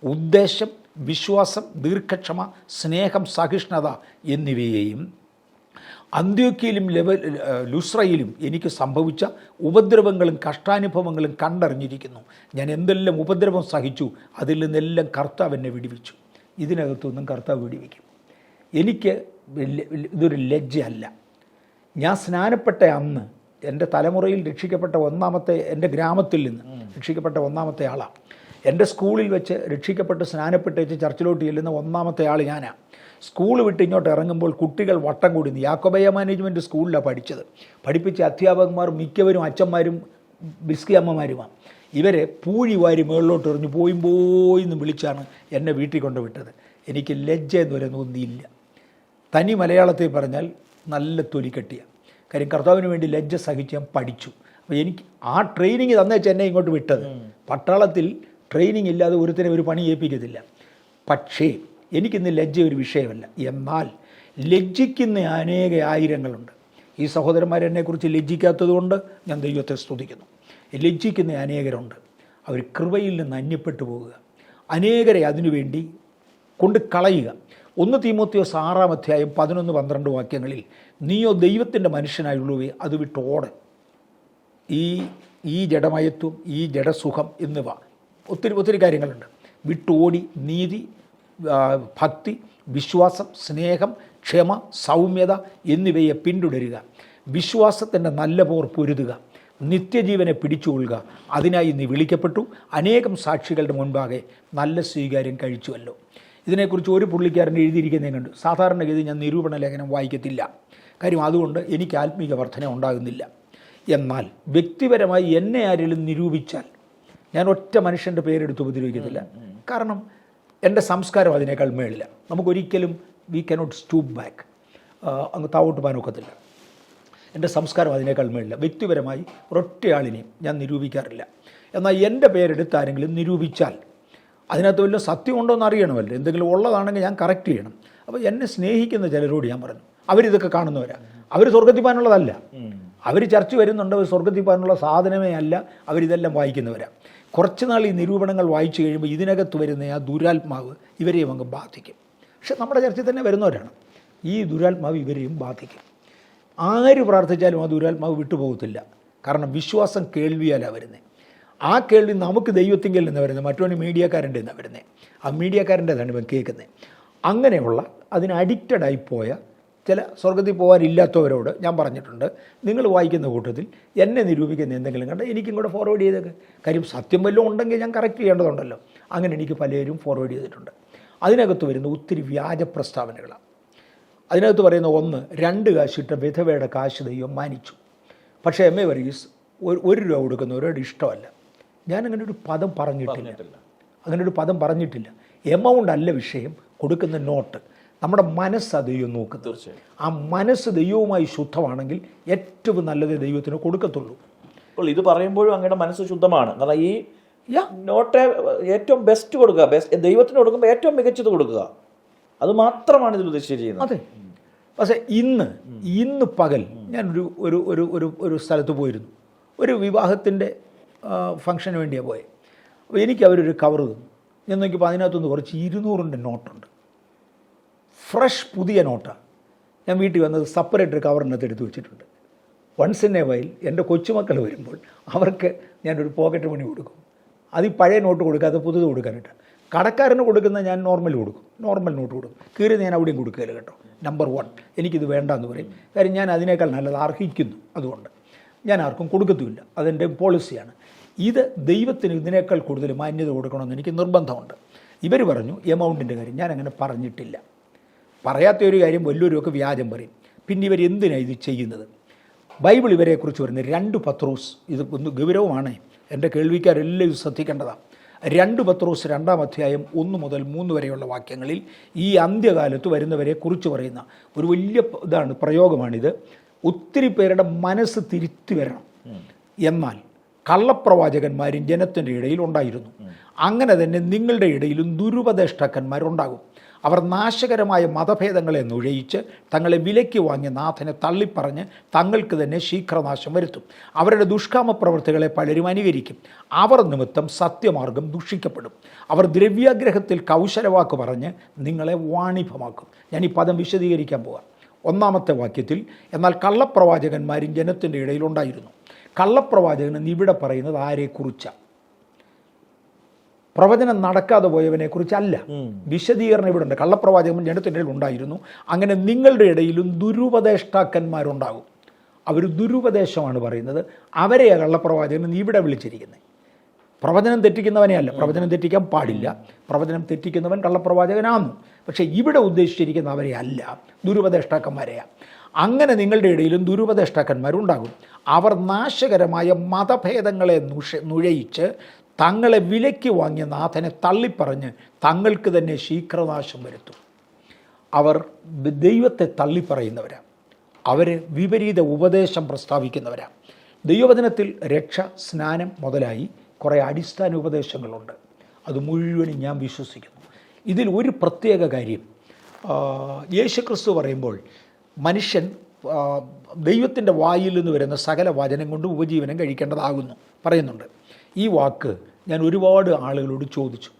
ഉദ്ദേശം, വിശ്വാസം, ദീർഘക്ഷമ, സ്നേഹം, സഹിഷ്ണുത എന്നിവയെയും അന്ത്യോക്യയിലും ലുസ്രയിലും എനിക്ക് സംഭവിച്ച ഉപദ്രവങ്ങളും കഷ്ടാനുഭവങ്ങളും കണ്ടറിഞ്ഞിരിക്കുന്നു. ഞാൻ എന്തെല്ലാം ഉപദ്രവം സഹിച്ചു, അതിൽ നിന്നെല്ലാം കർത്താവ് എന്നെ വിടിവിച്ചു. ഇതിനകത്തൊന്നും കർത്താവ് വിടിവിക്കും. എനിക്ക് ഇതൊരു ലജ്ജയല്ല. ഞാൻ സ്നാനപ്പെട്ട അന്ന് എൻ്റെ തലമുറയിൽ രക്ഷിക്കപ്പെട്ട എൻ്റെ ഗ്രാമത്തിൽ നിന്ന് രക്ഷിക്കപ്പെട്ട 1ാമത്തെ ആളാണ്. എൻ്റെ സ്കൂളിൽ വെച്ച് രക്ഷിക്കപ്പെട്ട് സ്നാനപ്പെട്ട് വെച്ച് ചർച്ചിലോട്ട് ചെല്ലുന്ന 1ാമത്തെ ആൾ ഞാനാണ്. സ്കൂൾ വിട്ട് ഇങ്ങോട്ട് ഇറങ്ങുമ്പോൾ കുട്ടികൾ വട്ടം കൂടി. യാക്കോബയ മാനേജ്മെൻറ്റ് സ്കൂളിലാണ് പഠിച്ചത്. പഠിപ്പിച്ച അധ്യാപകന്മാർ മിക്കവരും അച്ഛന്മാരും ബിസ്കി അമ്മമാരുമാണ്. ഇവരെ പൂഴി വാരി മുകളിലോട്ട് എറിഞ്ഞ് പോയിന്ന് വിളിച്ചാണ് എന്നെ വീട്ടിൽ കൊണ്ട് വിട്ടത്. എനിക്ക് ലജ്ജ എന്ന് വരെ തോന്നിയില്ല. തനി മലയാളത്തിൽ പറഞ്ഞാൽ നല്ല തൊലിക്കെട്ടിയ കാര്യം. കർത്താവിന് വേണ്ടി ലജ്ജ സഹിച്ച് ഞാൻ പഠിച്ചു. അപ്പോൾ എനിക്ക് ആ ട്രെയിനിങ് തന്നേച്ച് എന്നെ ഇങ്ങോട്ട് വിട്ടത്. പട്ടാളത്തിൽ ട്രെയിനിങ് ഇല്ലാതെ ഒരുത്തരെ ഒരു പണി ഏൽപ്പിക്കത്തില്ല. പക്ഷേ എനിക്കിന്ന് ലജ്ജ ഒരു വിഷയമല്ല. എന്നാൽ ലജ്ജിക്കുന്ന അനേക ആയിരങ്ങളുണ്ട്. ഈ സഹോദരന്മാരെന്നെക്കുറിച്ച് ലജ്ജിക്കാത്തത് കൊണ്ട് ഞാൻ ദൈവത്തെ സ്തുതിക്കുന്നു. ലജ്ജിക്കുന്ന അനേകരുണ്ട്. അവർ കൃപയിൽ നിന്ന് അന്യപ്പെട്ടു പോകുക, അനേകരെ അതിനുവേണ്ടി കൊണ്ട് കളയുക. 1 തീമോത്തിയോസ് 6-ാം അധ്യായം 11-12 വാക്യങ്ങളിൽ നീയോ ദൈവത്തിൻ്റെ മനുഷ്യനായുള്ളവയെ അത് വിട്ടോട്. ഈ ജഡമയത്വം, ഈ ജഡസുഖം എന്നിവ ഒത്തിരി കാര്യങ്ങളുണ്ട്. വിട്ടോടി നീതി, ഭക്തി, വിശ്വാസം, സ്നേഹം, ക്ഷമ, സൗമ്യത എന്നിവയെ പിന്തുടരുക. വിശ്വാസത്തിൻ്റെ നല്ല പോർ പൊരുതുക. നിത്യജീവനെ പിടിച്ചുകൊള്ളുക. അതിനായി നീ വിളിക്കപ്പെട്ടു. അനേകം സാക്ഷികളുടെ മുൻപാകെ നല്ല സ്വീകാര്യം കഴിച്ചുവല്ലോ. ഇതിനെക്കുറിച്ച് ഒരു പുള്ളിക്കാരൻ എഴുതിയിരിക്കുന്നതും കണ്ടു. സാധാരണഗതി ഞാൻ നിരൂപണ ലേഖനം വായിക്കത്തില്ല. കാര്യം അതുകൊണ്ട് എനിക്ക് ആത്മീക വർധന ഉണ്ടാകുന്നില്ല. എന്നാൽ വ്യക്തിപരമായി എന്നെ ആരെങ്കിലും നിരൂപിച്ചാൽ ഞാൻ ഒറ്റ മനുഷ്യൻ്റെ പേരെടുത്ത് ഉപദ്രവിക്കത്തില്ല. കാരണം എൻ്റെ സംസ്കാരം അതിനേക്കാൾ മേളില്ല. നമുക്കൊരിക്കലും വി കനോട്ട് സ്റ്റൂപ്പ് ബാക്ക്, അങ്ങ് താവോട്ട് പോകാനൊക്കത്തില്ല. എൻ്റെ സംസ്കാരം അതിനേക്കാൾ മേളില്ല. വ്യക്തിപരമായി ഒരൊറ്റയാളിനെയും ഞാൻ നിരൂപിക്കാറില്ല. എന്നാൽ എൻ്റെ പേരെടുത്ത് ആരെങ്കിലും നിരൂപിച്ചാൽ അതിനകത്ത് വല്ല സത്യമുണ്ടോ എന്ന് അറിയണമല്ലോ. എന്തെങ്കിലും ഉള്ളതാണെങ്കിൽ ഞാൻ കറക്റ്റ് ചെയ്യണം. അപ്പോൾ എന്നെ സ്നേഹിക്കുന്ന ചിലരോട് ഞാൻ പറഞ്ഞു, അവരിതൊക്കെ കാണുന്നവരാണ്. അവർ സ്വർഗ്ഗത്തിൽ പോകാനുള്ളതല്ല. അവർ ചർച്ച വരുന്നുണ്ട്, അവർ സ്വർഗ്ഗത്തിൽ പോകാനുള്ള സാധനമേ അല്ല. അവരിതെല്ലാം വായിക്കുന്നവരാണ്. കുറച്ച് നാൾ ഈ നിരൂപണങ്ങൾ വായിച്ചു കഴിയുമ്പോൾ ഇതിനകത്ത് വരുന്ന ആ ദുരാത്മാവ് ഇവരെയും അങ്ങ് ബാധിക്കും. പക്ഷെ നമ്മുടെ ചർച്ചയിൽ തന്നെ വരുന്നവരാണ്. ഈ ദുരാത്മാവ് ഇവരെയും ബാധിക്കും. ആര് പ്രാർത്ഥിച്ചാലും ആ ദുരാത്മാവ് വിട്ടുപോകത്തില്ല. കാരണം വിശ്വാസം കേൾവിയാലാണ് വരുന്നത്. ആ കേൾവി നമുക്ക് ദൈവത്തിങ്കിൽ നിന്ന് വരുന്നത്, മറ്റൊരു മീഡിയക്കാരൻ്റെ നിന്നാണ് വരുന്നത്. ആ മീഡിയക്കാരൻ്റെതാണ് ഇവൻ കേൾക്കുന്നത്. അങ്ങനെയുള്ള അതിന് അഡിക്റ്റഡായിപ്പോയ ചില സ്വർഗ്ഗത്തിൽ പോകാനില്ലാത്തവരോട് ഞാൻ പറഞ്ഞിട്ടുണ്ട്, നിങ്ങൾ വായിക്കുന്ന കൂട്ടത്തിൽ എന്നെ നിരൂപിക്കുന്ന എന്തെങ്കിലും കണ്ട് എനിക്കും കൂടെ ഫോർവേഡ് ചെയ്തേക്ക്. കാര്യം സത്യം വല്ലതും ഉണ്ടെങ്കിൽ ഞാൻ കറക്റ്റ് ചെയ്യേണ്ടതുണ്ടല്ലോ. അങ്ങനെ എനിക്ക് പലരും ഫോർവേഡ് ചെയ്തിട്ടുണ്ട്. അതിനകത്ത് വരുന്ന ഒത്തിരി വ്യാജ പ്രസ്താവനകളാണ്. അതിനകത്ത് പറയുന്ന 1, 2 കാശിട്ട വിധവയുടെ കാശ് ദൈവം മാനിച്ചു. പക്ഷേ എം എ വർഗീസ് 1 രൂപ കൊടുക്കുന്നവരോട് ഇഷ്ടമല്ല. ഞാൻ അങ്ങനെ ഒരു പദം പറഞ്ഞിട്ടില്ല. എമൗണ്ട് അല്ല വിഷയം, കൊടുക്കുന്ന നോട്ട്. നമ്മുടെ മനസ്സ് ദൈവം നോക്കുന്നത്. ആ മനസ്സ് ദൈവവുമായി ശുദ്ധമാണെങ്കിൽ ഏറ്റവും നല്ലതേ ദൈവത്തിന് കൊടുക്കത്തുള്ളൂ. അപ്പോൾ ഇത് പറയുമ്പോഴും അങ്ങയുടെ മനസ്സ് ശുദ്ധമാണ്. കാരണം ഈ നോട്ട് ഏറ്റവും ബെസ്റ്റ് കൊടുക്കുക, ദൈവത്തിന് കൊടുക്കുമ്പോൾ ഏറ്റവും മികച്ചത് കൊടുക്കുക. അത് മാത്രമാണ് ഇതിൽ ഉദ്ദേശിച്ച് ചെയ്യുന്നത്. അതെ. പക്ഷേ ഇന്ന് പകൽ ഞാനൊരു ഒരു ഒരു ഒരു ഒരു സ്ഥലത്ത് പോയിരുന്നു. ഒരു വിവാഹത്തിൻ്റെ ഫംഗ്ഷന് വേണ്ടിയാണ് പോയത്. അപ്പോൾ എനിക്ക് അവരൊരു കവർ തന്നു. ഞാൻ നോക്കിയപ്പോൾ അതിനകത്തുനിന്ന് കുറച്ച് 200-ൻ്റെ നോട്ടുണ്ട്. ഫ്രഷ് പുതിയ നോട്ടാണ്. ഞാൻ വീട്ടിൽ വന്നത് സെപ്പറേറ്റ് കവറിനകത്ത് എടുത്ത് വെച്ചിട്ടുണ്ട്. വൺസ് ഇൻ എ വൈൽ എൻ്റെ കൊച്ചുമക്കൾ വരുമ്പോൾ അവർക്ക് ഞാനൊരു പോക്കറ്റ് മണി കൊടുക്കും. അത് ഈ പഴയ നോട്ട് കൊടുക്കാതെ പുതുത് കൊടുക്കാനായിട്ട്. കടക്കാരന് കൊടുക്കുന്ന ഞാൻ നോർമൽ നോട്ട് കൊടുക്കും. കീറി ഞാൻ അവിടെയും കൊടുക്കുകയില്ല കേട്ടോ. നമ്പർ 1 എനിക്കിത് വേണ്ടെന്ന് പറയും. കാര്യം ഞാൻ അതിനേക്കാൾ നല്ലത് അർഹിക്കുന്നു. അതുകൊണ്ട് ഞാൻ ആർക്കും കൊടുക്കത്തുമില്ല. അതെൻ്റെ പോളിസിയാണ്. ഇത് ദൈവത്തിന് ഇതിനേക്കാൾ കൂടുതൽ മാന്യത കൊടുക്കണമെന്ന് എനിക്ക് നിർബന്ധമുണ്ട്. ഇവർ പറഞ്ഞു എമൗണ്ടിൻ്റെ കാര്യം. ഞാൻ അങ്ങനെ പറഞ്ഞിട്ടില്ല. പറയാത്ത ഒരു കാര്യം വല്ലവരുമൊക്കെ വ്യാജം പറയും. പിന്നെ ഇവരെന്തിനാണ് ഇത് ചെയ്യുന്നത്? ബൈബിൾ ഇവരെക്കുറിച്ച് വരുന്നത് 2 പത്രോസ്, ഇത് ഒന്ന് ഗൗരവമാണ്, എൻ്റെ കേൾവിക്കാരെല്ലാം ഇത് ശ്രദ്ധിക്കേണ്ടതാണ്. 2 പത്രോസ് 2-ാം അധ്യായം 1 മുതൽ 3 വരെയുള്ള വാക്യങ്ങളിൽ ഈ അന്ത്യകാലത്ത് വരുന്നവരെ കുറിച്ച് പറയുന്ന ഒരു വലിയ പ്രയോഗമാണിത്. ഒത്തിരി പേരുടെ മനസ്സ് തിരുത്തി വരണം. എന്നാൽ കള്ളപ്രവാചകന്മാരും ജനത്തിൻ്റെ ഇടയിൽ ഉണ്ടായിരുന്നു. അങ്ങനെ തന്നെ നിങ്ങളുടെ ഇടയിലും ദുരുപദേഷ്ടാക്കന്മാരുണ്ടാകും. അവർ നാശകരമായ മതഭേദങ്ങളെ നുഴയിച്ച് തങ്ങളെ വിലയ്ക്ക് വാങ്ങിയ നാഥനെ തള്ളിപ്പറഞ്ഞ് തങ്ങൾക്ക് തന്നെ ശീഘ്രനാശം വരുത്തും. അവരുടെ ദുഷ്കാമ പ്രവൃത്തികളെ പലരും അനുകരിക്കും. അവർ നിമിത്തം സത്യമാർഗം ദുഷിക്കപ്പെടും. അവർ ദ്രവ്യാഗ്രഹത്തിൽ കൗശലവാക്ക് പറഞ്ഞ് നിങ്ങളെ വാണിഭമാക്കും. ഞാൻ ഈ പദം വിശദീകരിക്കാൻ പോകാം. 1-ാമത്തെ വാക്യത്തിൽ എന്നാൽ കള്ളപ്രവാചകന്മാരും ജനത്തിൻ്റെ ഇടയിലുണ്ടായിരുന്നു. കള്ളപ്രവാചകൻ ഇവിടെ പറയുന്നത് ആരെക്കുറിച്ചാണ്? പ്രവചനം നടക്കാതെ പോയവനെക്കുറിച്ചല്ല. വിശദീകരണം ഇവിടെ ഉണ്ട്. കള്ളപ്രവാചകൻ ജനത്തിൻ്റെ ഇടയിൽ ഉണ്ടായിരുന്നു. അങ്ങനെ നിങ്ങളുടെ ഇടയിലും ദുരുപദേഷ്ടാക്കന്മാരുണ്ടാകും. അവർ ദുരുപദേശമാണ് പറയുന്നത്. അവരെ കള്ളപ്രവാചകൻ ഇവിടെ വിളിച്ചിരിക്കുന്നത്. പ്രവചനം തെറ്റിക്കുന്നവനെയല്ല. പ്രവചനം തെറ്റിക്കാൻ പാടില്ല. പ്രവചനം തെറ്റിക്കുന്നവൻ കള്ളപ്രവാചകനാണെന്നു. പക്ഷേ ഇവിടെ ഉദ്ദേശിച്ചിരിക്കുന്ന അവരെ അല്ല, ദുരുപദേഷ്ടാക്കന്മാരെയാണ്. അങ്ങനെ നിങ്ങളുടെ ഇടയിലും ദുരുപദേഷ്ടാക്കന്മാരുണ്ടാകും. അവർ നാശകരമായ മതഭേദങ്ങളെ നുഴയിച്ച് തങ്ങളെ വിലയ്ക്ക് വാങ്ങിയ നാഥനെ തള്ളിപ്പറഞ്ഞ് തങ്ങൾക്ക് തന്നെ ശീഘ്രനാശം വരുത്തും. അവർ ദൈവത്തെ തള്ളിപ്പറയുന്നവരാണ്. അവർ വിപരീത ഉപദേശം പ്രസ്താവിക്കുന്നവരാണ്. ദൈവവചനത്തിൽ രക്ഷ, സ്നാനം മുതലായി കുറേ അടിസ്ഥാന ഉപദേശങ്ങളുണ്ട്. അത് മുഴുവനും ഞാൻ വിശ്വസിക്കുന്നു. ഇതിൽ ഒരു പ്രത്യേക കാര്യം, യേശുക്രിസ്തു പറയുമ്പോൾ മനുഷ്യൻ ദൈവത്തിൻ്റെ വായിൽ നിന്ന് വരുന്ന സകല വചനം കൊണ്ട് ഉപജീവനം കഴിക്കേണ്ടതാകുന്നു പറയുന്നുണ്ട്. ഈ വാക്ക് ഞാൻ ഒരുപാട് ആളുകളോട് ചോദിച്ചു.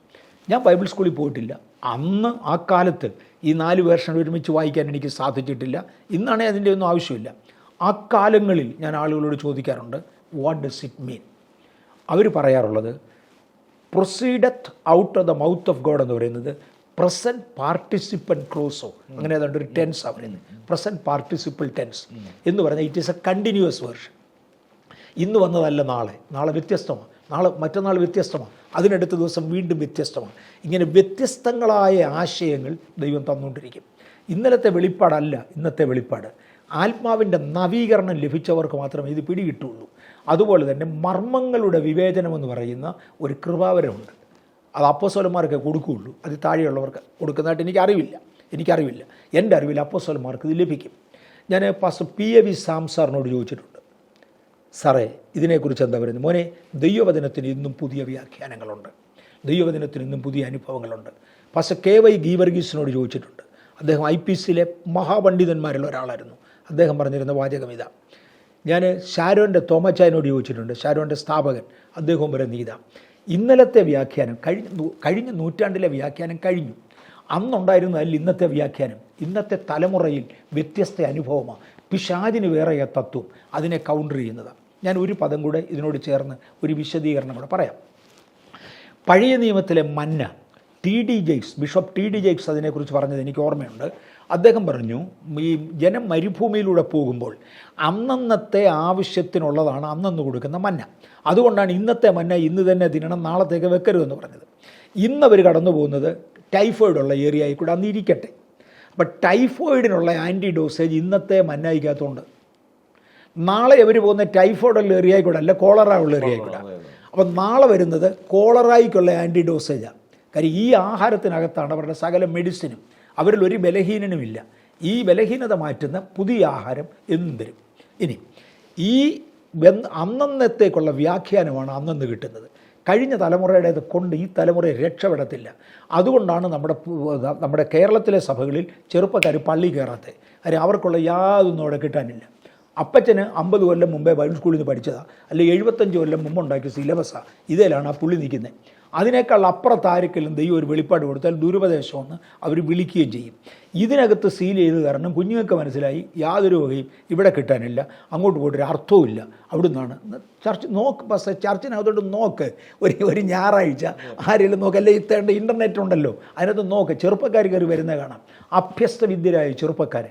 ഞാൻ ബൈബിൾ സ്കൂളിൽ പോയിട്ടില്ല. അന്ന് ആ കാലത്ത് ഈ 4 വേർഷൻ ഒരുമിച്ച് വായിക്കാൻ എനിക്ക് സാധിച്ചിട്ടില്ല. ഇന്നാണെങ്കിൽ അതിൻ്റെ ഒന്നും ആവശ്യമില്ല. ആ കാലങ്ങളിൽ ഞാൻ ആളുകളോട് ചോദിക്കാറുണ്ട്, വാട്ട് ഡസ് ഇറ്റ് മീൻ? അവർ പറയാറുള്ളത് proceedeth out of the mouth of God എന്ന് പറയുന്നത് പ്രസൻറ്റ് പാർട്ടിസിപ്പൻ ക്ലോസോ, അങ്ങനെ ഏതാണ്ട് ഒരു ടെൻസാണ് പറയുന്നത്. പ്രസൻറ്റ് പാർട്ടിസിപ്പിൾ ടെൻസ് എന്ന് പറഞ്ഞാൽ it is A continuous version. ഇന്ന് വന്നതല്ല നാളെ വ്യത്യസ്തമാണ്, മറ്റന്നാൾ വ്യത്യസ്തമാണ്, അതിനടുത്ത ദിവസം വീണ്ടും വ്യത്യസ്തമാണ്. ഇങ്ങനെ വ്യത്യസ്തങ്ങളായ ആശയങ്ങൾ ദൈവം തന്നുകൊണ്ടിരിക്കും. ഇന്നലത്തെ വെളിപ്പാടല്ല ഇന്നത്തെ വെളിപ്പാട്. ആത്മാവിൻ്റെ നവീകരണം ലഭിച്ചവർക്ക് മാത്രമേ ഇത് പിടികിട്ടുള്ളൂ. അതുപോലെ തന്നെ മർമ്മങ്ങളുടെ വിവേചനമെന്ന് പറയുന്ന ഒരു കൃപാവരമുണ്ട്. അത് അപ്പോസ്തലന്മാർക്ക് കൊടുക്കുകയുള്ളൂ. അത് താഴെയുള്ളവർക്ക് കൊടുക്കുന്നതായിട്ട് എനിക്കറിവില്ല. എൻ്റെ അറിവിൽ അപ്പോസ്തലന്മാർക്ക് ഇത് ലഭിക്കും. ഞാൻ പാസ്റ്റർ PAV സാം സാറിനോട് ചോദിച്ചിട്ടുണ്ട്, സാറേ ഇതിനെക്കുറിച്ച് എന്താ പറയുന്നത്? മോനെ, ദൈവവചനത്തിന് ഇന്നും പുതിയ വ്യാഖ്യാനങ്ങളുണ്ട്, ദൈവവചനത്തിന് ഇന്നും പുതിയ അനുഭവങ്ങളുണ്ട്. പാസ്റ്റർ KY ഗീവർഗീസിനോട് ചോദിച്ചിട്ടുണ്ട്. അദ്ദേഹം IPCയിലെ മഹാപണ്ഡിതന്മാരിൽ ഒരാളായിരുന്നു. അദ്ദേഹം പറഞ്ഞിരുന്ന വാചകം ഇതാ. ഞാൻ ഷാരോൻ്റെ തോമച്ചായനോട് ചോദിച്ചിട്ടുണ്ട്, ഷാരോൻ്റെ സ്ഥാപകൻ. അദ്ദേഹവും പറയുന്നത് ഇതാ. ഇന്നലത്തെ വ്യാഖ്യാനം കഴിഞ്ഞ നൂറ്റാണ്ടിലെ വ്യാഖ്യാനം കഴിഞ്ഞു. അന്നുണ്ടായിരുന്നതിൽ ഇന്നത്തെ വ്യാഖ്യാനം ഇന്നത്തെ തലമുറയിൽ വ്യത്യസ്ത അനുഭവമാണ്. പിശാചിന് വേറെ തത്വം അതിനെ കൗണ്ടർ ചെയ്യുന്നതാണ്. ഞാൻ ഒരു പദം കൂടെ ഇതിനോട് ചേർന്ന് ഒരു വിശദീകരണം കൂടെ പറയാം. പഴയ നിയമത്തിലെ മന്ന, ബിഷപ്പ് ടി ഡി ജെയ്ക്സ് അതിനെക്കുറിച്ച് പറഞ്ഞത് എനിക്ക് ഓർമ്മയുണ്ട്. അദ്ദേഹം പറഞ്ഞു, ഈ ജനം മരുഭൂമിയിലൂടെ പോകുമ്പോൾ അന്നന്നത്തെ ആവശ്യത്തിനുള്ളതാണ് അന്നന്ന് കൊടുക്കുന്ന മന്ന. അതുകൊണ്ടാണ് ഇന്നത്തെ മന്ന ഇന്ന് തന്നെ തിന്നണം, നാളത്തേക്ക് വെക്കരുതെന്ന് പറഞ്ഞത്. ഇന്നവർ കടന്നു പോകുന്നത് ടൈഫോയിഡുള്ള ഏരിയയിൽ കൂടെ അന്നിരിക്കട്ടെ. അപ്പം ടൈഫോയിഡിനുള്ള ആൻറ്റി ഡോസേജ് ഇന്നത്തെ മന്നായിക്കകത്തുണ്ട്. നാളെ അവർ പോകുന്ന ടൈഫോയിഡുള്ള ഏരിയയിൽ കൂടെ അല്ല, കോളറ ഉള്ള ഏരിയയിൽ കൂടെ. അപ്പം നാളെ വരുന്നത് കോളറായിക്കുള്ള ആൻറ്റി ഡോസേജാണ്. കാര്യം ഈ ആഹാരത്തിനകത്താണ് അവരുടെ സകല മെഡിസിനും. അവരിൽ ഒരു ബലഹീനനുമില്ല. ഈ ബലഹീനത മാറ്റുന്ന പുതിയ ആഹാരം എന്നും തരും. ഇനി ഈ അന്നന്നത്തേക്കുള്ള വ്യാഖ്യാനമാണ് അന്നന്ന് കിട്ടുന്നത്. കഴിഞ്ഞ തലമുറയുടേത് കൊണ്ട് ഈ തലമുറയെ രക്ഷപ്പെടത്തില്ല. അതുകൊണ്ടാണ് നമ്മുടെ കേരളത്തിലെ സഭകളിൽ ചെറുപ്പക്കാർ പള്ളി കയറാത്തത്. കാര്യം അവർക്കുള്ള യാതൊന്നും അവിടെ കിട്ടാനില്ല. അപ്പച്ചന് 50 കൊല്ലം മുമ്പേ ബൈബിൾ സ്കൂളിൽ നിന്ന് പഠിച്ചതാണ്, അല്ലെങ്കിൽ 75 കൊല്ലം മുമ്പ് ഉണ്ടാക്കിയ സിലബസാണ്. ഇതിലാണ് ആ പുള്ളി നിൽക്കുന്നത്. അതിനേക്കാൾ അപ്പുറത്താർക്കെങ്കിലും ദൈവം ഒരു വെളിപ്പാട് കൊടുത്താൽ ദുരുപദേശമെന്ന് അവർ വിളിക്കുകയും ചെയ്യും. ഇതിനകത്ത് സീൽ ചെയ്ത് കാരണം കുഞ്ഞുങ്ങൾക്ക് മനസ്സിലായി യാതൊരു വകയും ഇവിടെ കിട്ടാനില്ല, അങ്ങോട്ട് പോയിട്ടൊരു അർത്ഥവുമില്ല. അവിടുന്നാണ് ചർച്ചിനകത്തോട്ട് നോക്ക്. ഒരു ഞായറാഴ്ച ആരെങ്കിലും നോക്ക്, അല്ലെ ഇത്തേണ്ട ഇൻ്റർനെറ്റ് ഉണ്ടല്ലോ, അതിനകത്ത് നോക്ക്. ചെറുപ്പക്കാർ കയറി വരുന്നത് കാണാം. അഭ്യസ്ത വിദ്യരായ ചെറുപ്പക്കാർ.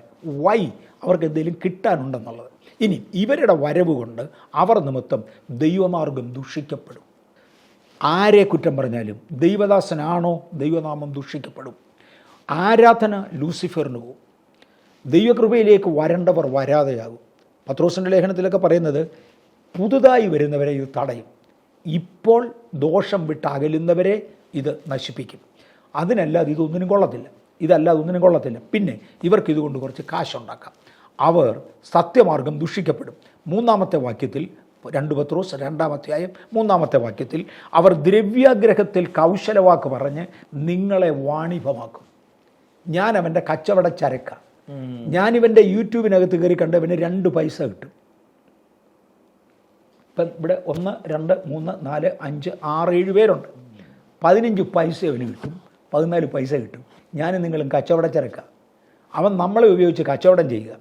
വൈ? അവർക്ക് എന്തെങ്കിലും കിട്ടാനുണ്ടെന്നുള്ളത്. ഇനി ഇവരുടെ വരവ് കൊണ്ട് അവർ നിമിത്തം ദൈവമാർഗം ദുഷിക്കപ്പെടും. ആരെ കുറ്റം പറഞ്ഞാലും ദൈവദാസനാണോ ദൈവനാമം ദുഷിക്കപ്പെടും. ആരാധന ലൂസിഫറിന് പോകും. ദൈവകൃപയിലേക്ക് വരേണ്ടവർ വരാതെയാകും. പത്രോസിൻ്റെ ലേഖനത്തിലൊക്കെ പറയുന്നത് പുതുതായി വരുന്നവരെ ഇത് തടയും. ഇപ്പോൾ ദോഷം വിട്ട് അകലുന്നവരെ ഇത് നശിപ്പിക്കും. അതിനല്ലാതെ ഇതൊന്നിനും കൊള്ളത്തില്ല. പിന്നെ ഇവർക്ക് ഇതുകൊണ്ട് കുറച്ച് കാശുണ്ടാക്കാം. അവർ സത്യമാർഗം ദുഷിക്കപ്പെടും. 3-ാമത്തെ വാക്യത്തിൽ 2 പത്രോസ് 2-ാം അധ്യായം 3-ാമത്തെ വാക്യത്തിൽ അവർ ദ്രവ്യാഗ്രഹത്തിൽ കൗശലവാക്ക് പറഞ്ഞ് നിങ്ങളെ വാണിഭമാക്കും. ഞാൻ അവൻ്റെ കച്ചവട ചരക്ക. ഞാനിവൻ്റെ യൂട്യൂബിനകത്ത് കയറി കണ്ടവന് 2 പൈസ കിട്ടും. ഇപ്പം ഇവിടെ 1, 2, 3, 4, 5, 6, 7 പേരുണ്ട്. 15 പൈസ അവന് കിട്ടും, 14 പൈസ കിട്ടും. ഞാനും നിങ്ങളും കച്ചവട ചരക്ക. അവൻ നമ്മളെ ഉപയോഗിച്ച് കച്ചവടം ചെയ്യുക.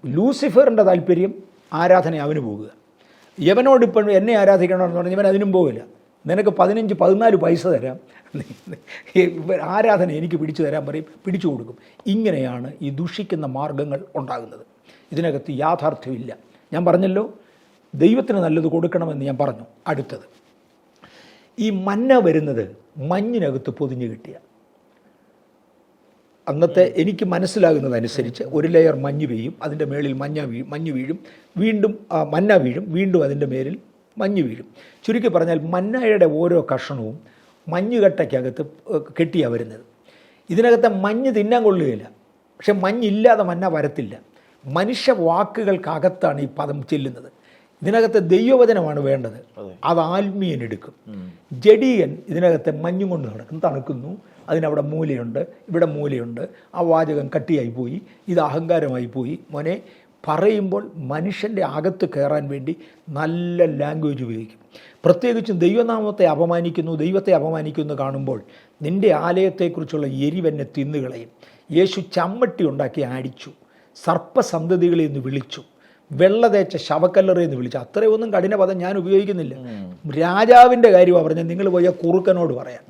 ലൂസിഫറിൻ്റെ താല്പര്യം ആരാധന അവന് പോകുക. യവനോടിപ്പം എന്നെ ആരാധിക്കണമെന്ന് പറഞ്ഞ് ഇവൻ അതിനും പോകില്ല. നിനക്ക് 15, 14 പൈസ തരാം, ആരാധന എനിക്ക് പിടിച്ചു തരാൻ പറയും, പിടിച്ചു കൊടുക്കും. ഇങ്ങനെയാണ് ഈ ദുഷിക്കുന്ന മാർഗങ്ങൾ ഉണ്ടാകുന്നത്. ഇതിനകത്ത് യാഥാർത്ഥ്യമില്ല. ഞാൻ പറഞ്ഞല്ലോ, ദൈവത്തിന് നല്ലത് കൊടുക്കണമെന്ന് ഞാൻ പറഞ്ഞു. അടുത്തത്, ഈ മന്ന വരുന്നത് മഞ്ഞിനകത്ത് പൊതിഞ്ഞ് കിട്ടിയ. അന്നത്തെ എനിക്ക് മനസ്സിലാകുന്നതനുസരിച്ച് ഒരു ലെയർ മഞ്ഞ് പെയ്യും, അതിൻ്റെ മേളിൽ മഞ്ഞ് വീഴും, വീണ്ടും മന്ന വീഴും, വീണ്ടും അതിൻ്റെ മേലിൽ മഞ്ഞ് വീഴും. ചുരുക്കി പറഞ്ഞാൽ മന്നയുടെ ഓരോ കഷണവും മഞ്ഞുകട്ടയ്ക്കകത്ത് കെട്ടിയാണ് വരുന്നത്. ഇതിനകത്തെ മഞ്ഞ് തിന്നാൻ കൊള്ളുകയില്ല. പക്ഷെ മഞ്ഞില്ലാതെ മന്ന വരത്തില്ല. മനുഷ്യ വാക്കുകൾക്കകത്താണ് ഈ പദം ചെല്ലുന്നത്. ഇതിനകത്തെ ദൈവവചനമാണ് വേണ്ടത്. അത് ആത്മീയനെടുക്കും. ജഡീയൻ ഇതിനകത്തെ മഞ്ഞും കൊണ്ട് നടക്കും, തണുക്കുന്നു, അതിനവിടെ മൂലയുണ്ട്, ഇവിടെ മൂലയുണ്ട്, ആ വാചകം കട്ടിയായി പോയി, ഇത് അഹങ്കാരമായി പോയി. മോനെ, പറയുമ്പോൾ മനുഷ്യൻ്റെ അകത്ത് കയറാൻ വേണ്ടി നല്ല ലാംഗ്വേജ് ഉപയോഗിക്കും. പ്രത്യേകിച്ചും ദൈവനാമത്തെ അപമാനിക്കുന്നു, ദൈവത്തെ അപമാനിക്കുന്നു കാണുമ്പോൾ നിൻ്റെ ആലയത്തെക്കുറിച്ചുള്ള എരിവെന്നെ തിന്നുകളയും. യേശു ചമ്മട്ടി ഉണ്ടാക്കി അടിച്ചു, സർപ്പസന്തതികളെ എന്ന് വിളിച്ചു, വെള്ളതേച്ച ശവക്കല്ലറെ എന്ന് വിളിച്ചു. അത്രയൊന്നും കഠിന പദം ഞാൻ ഉപയോഗിക്കുന്നില്ല. രാജാവിൻ്റെ കാര്യമാണ് പറഞ്ഞാൽ നിങ്ങൾ പോയ കുറുക്കനോട് പറയാം.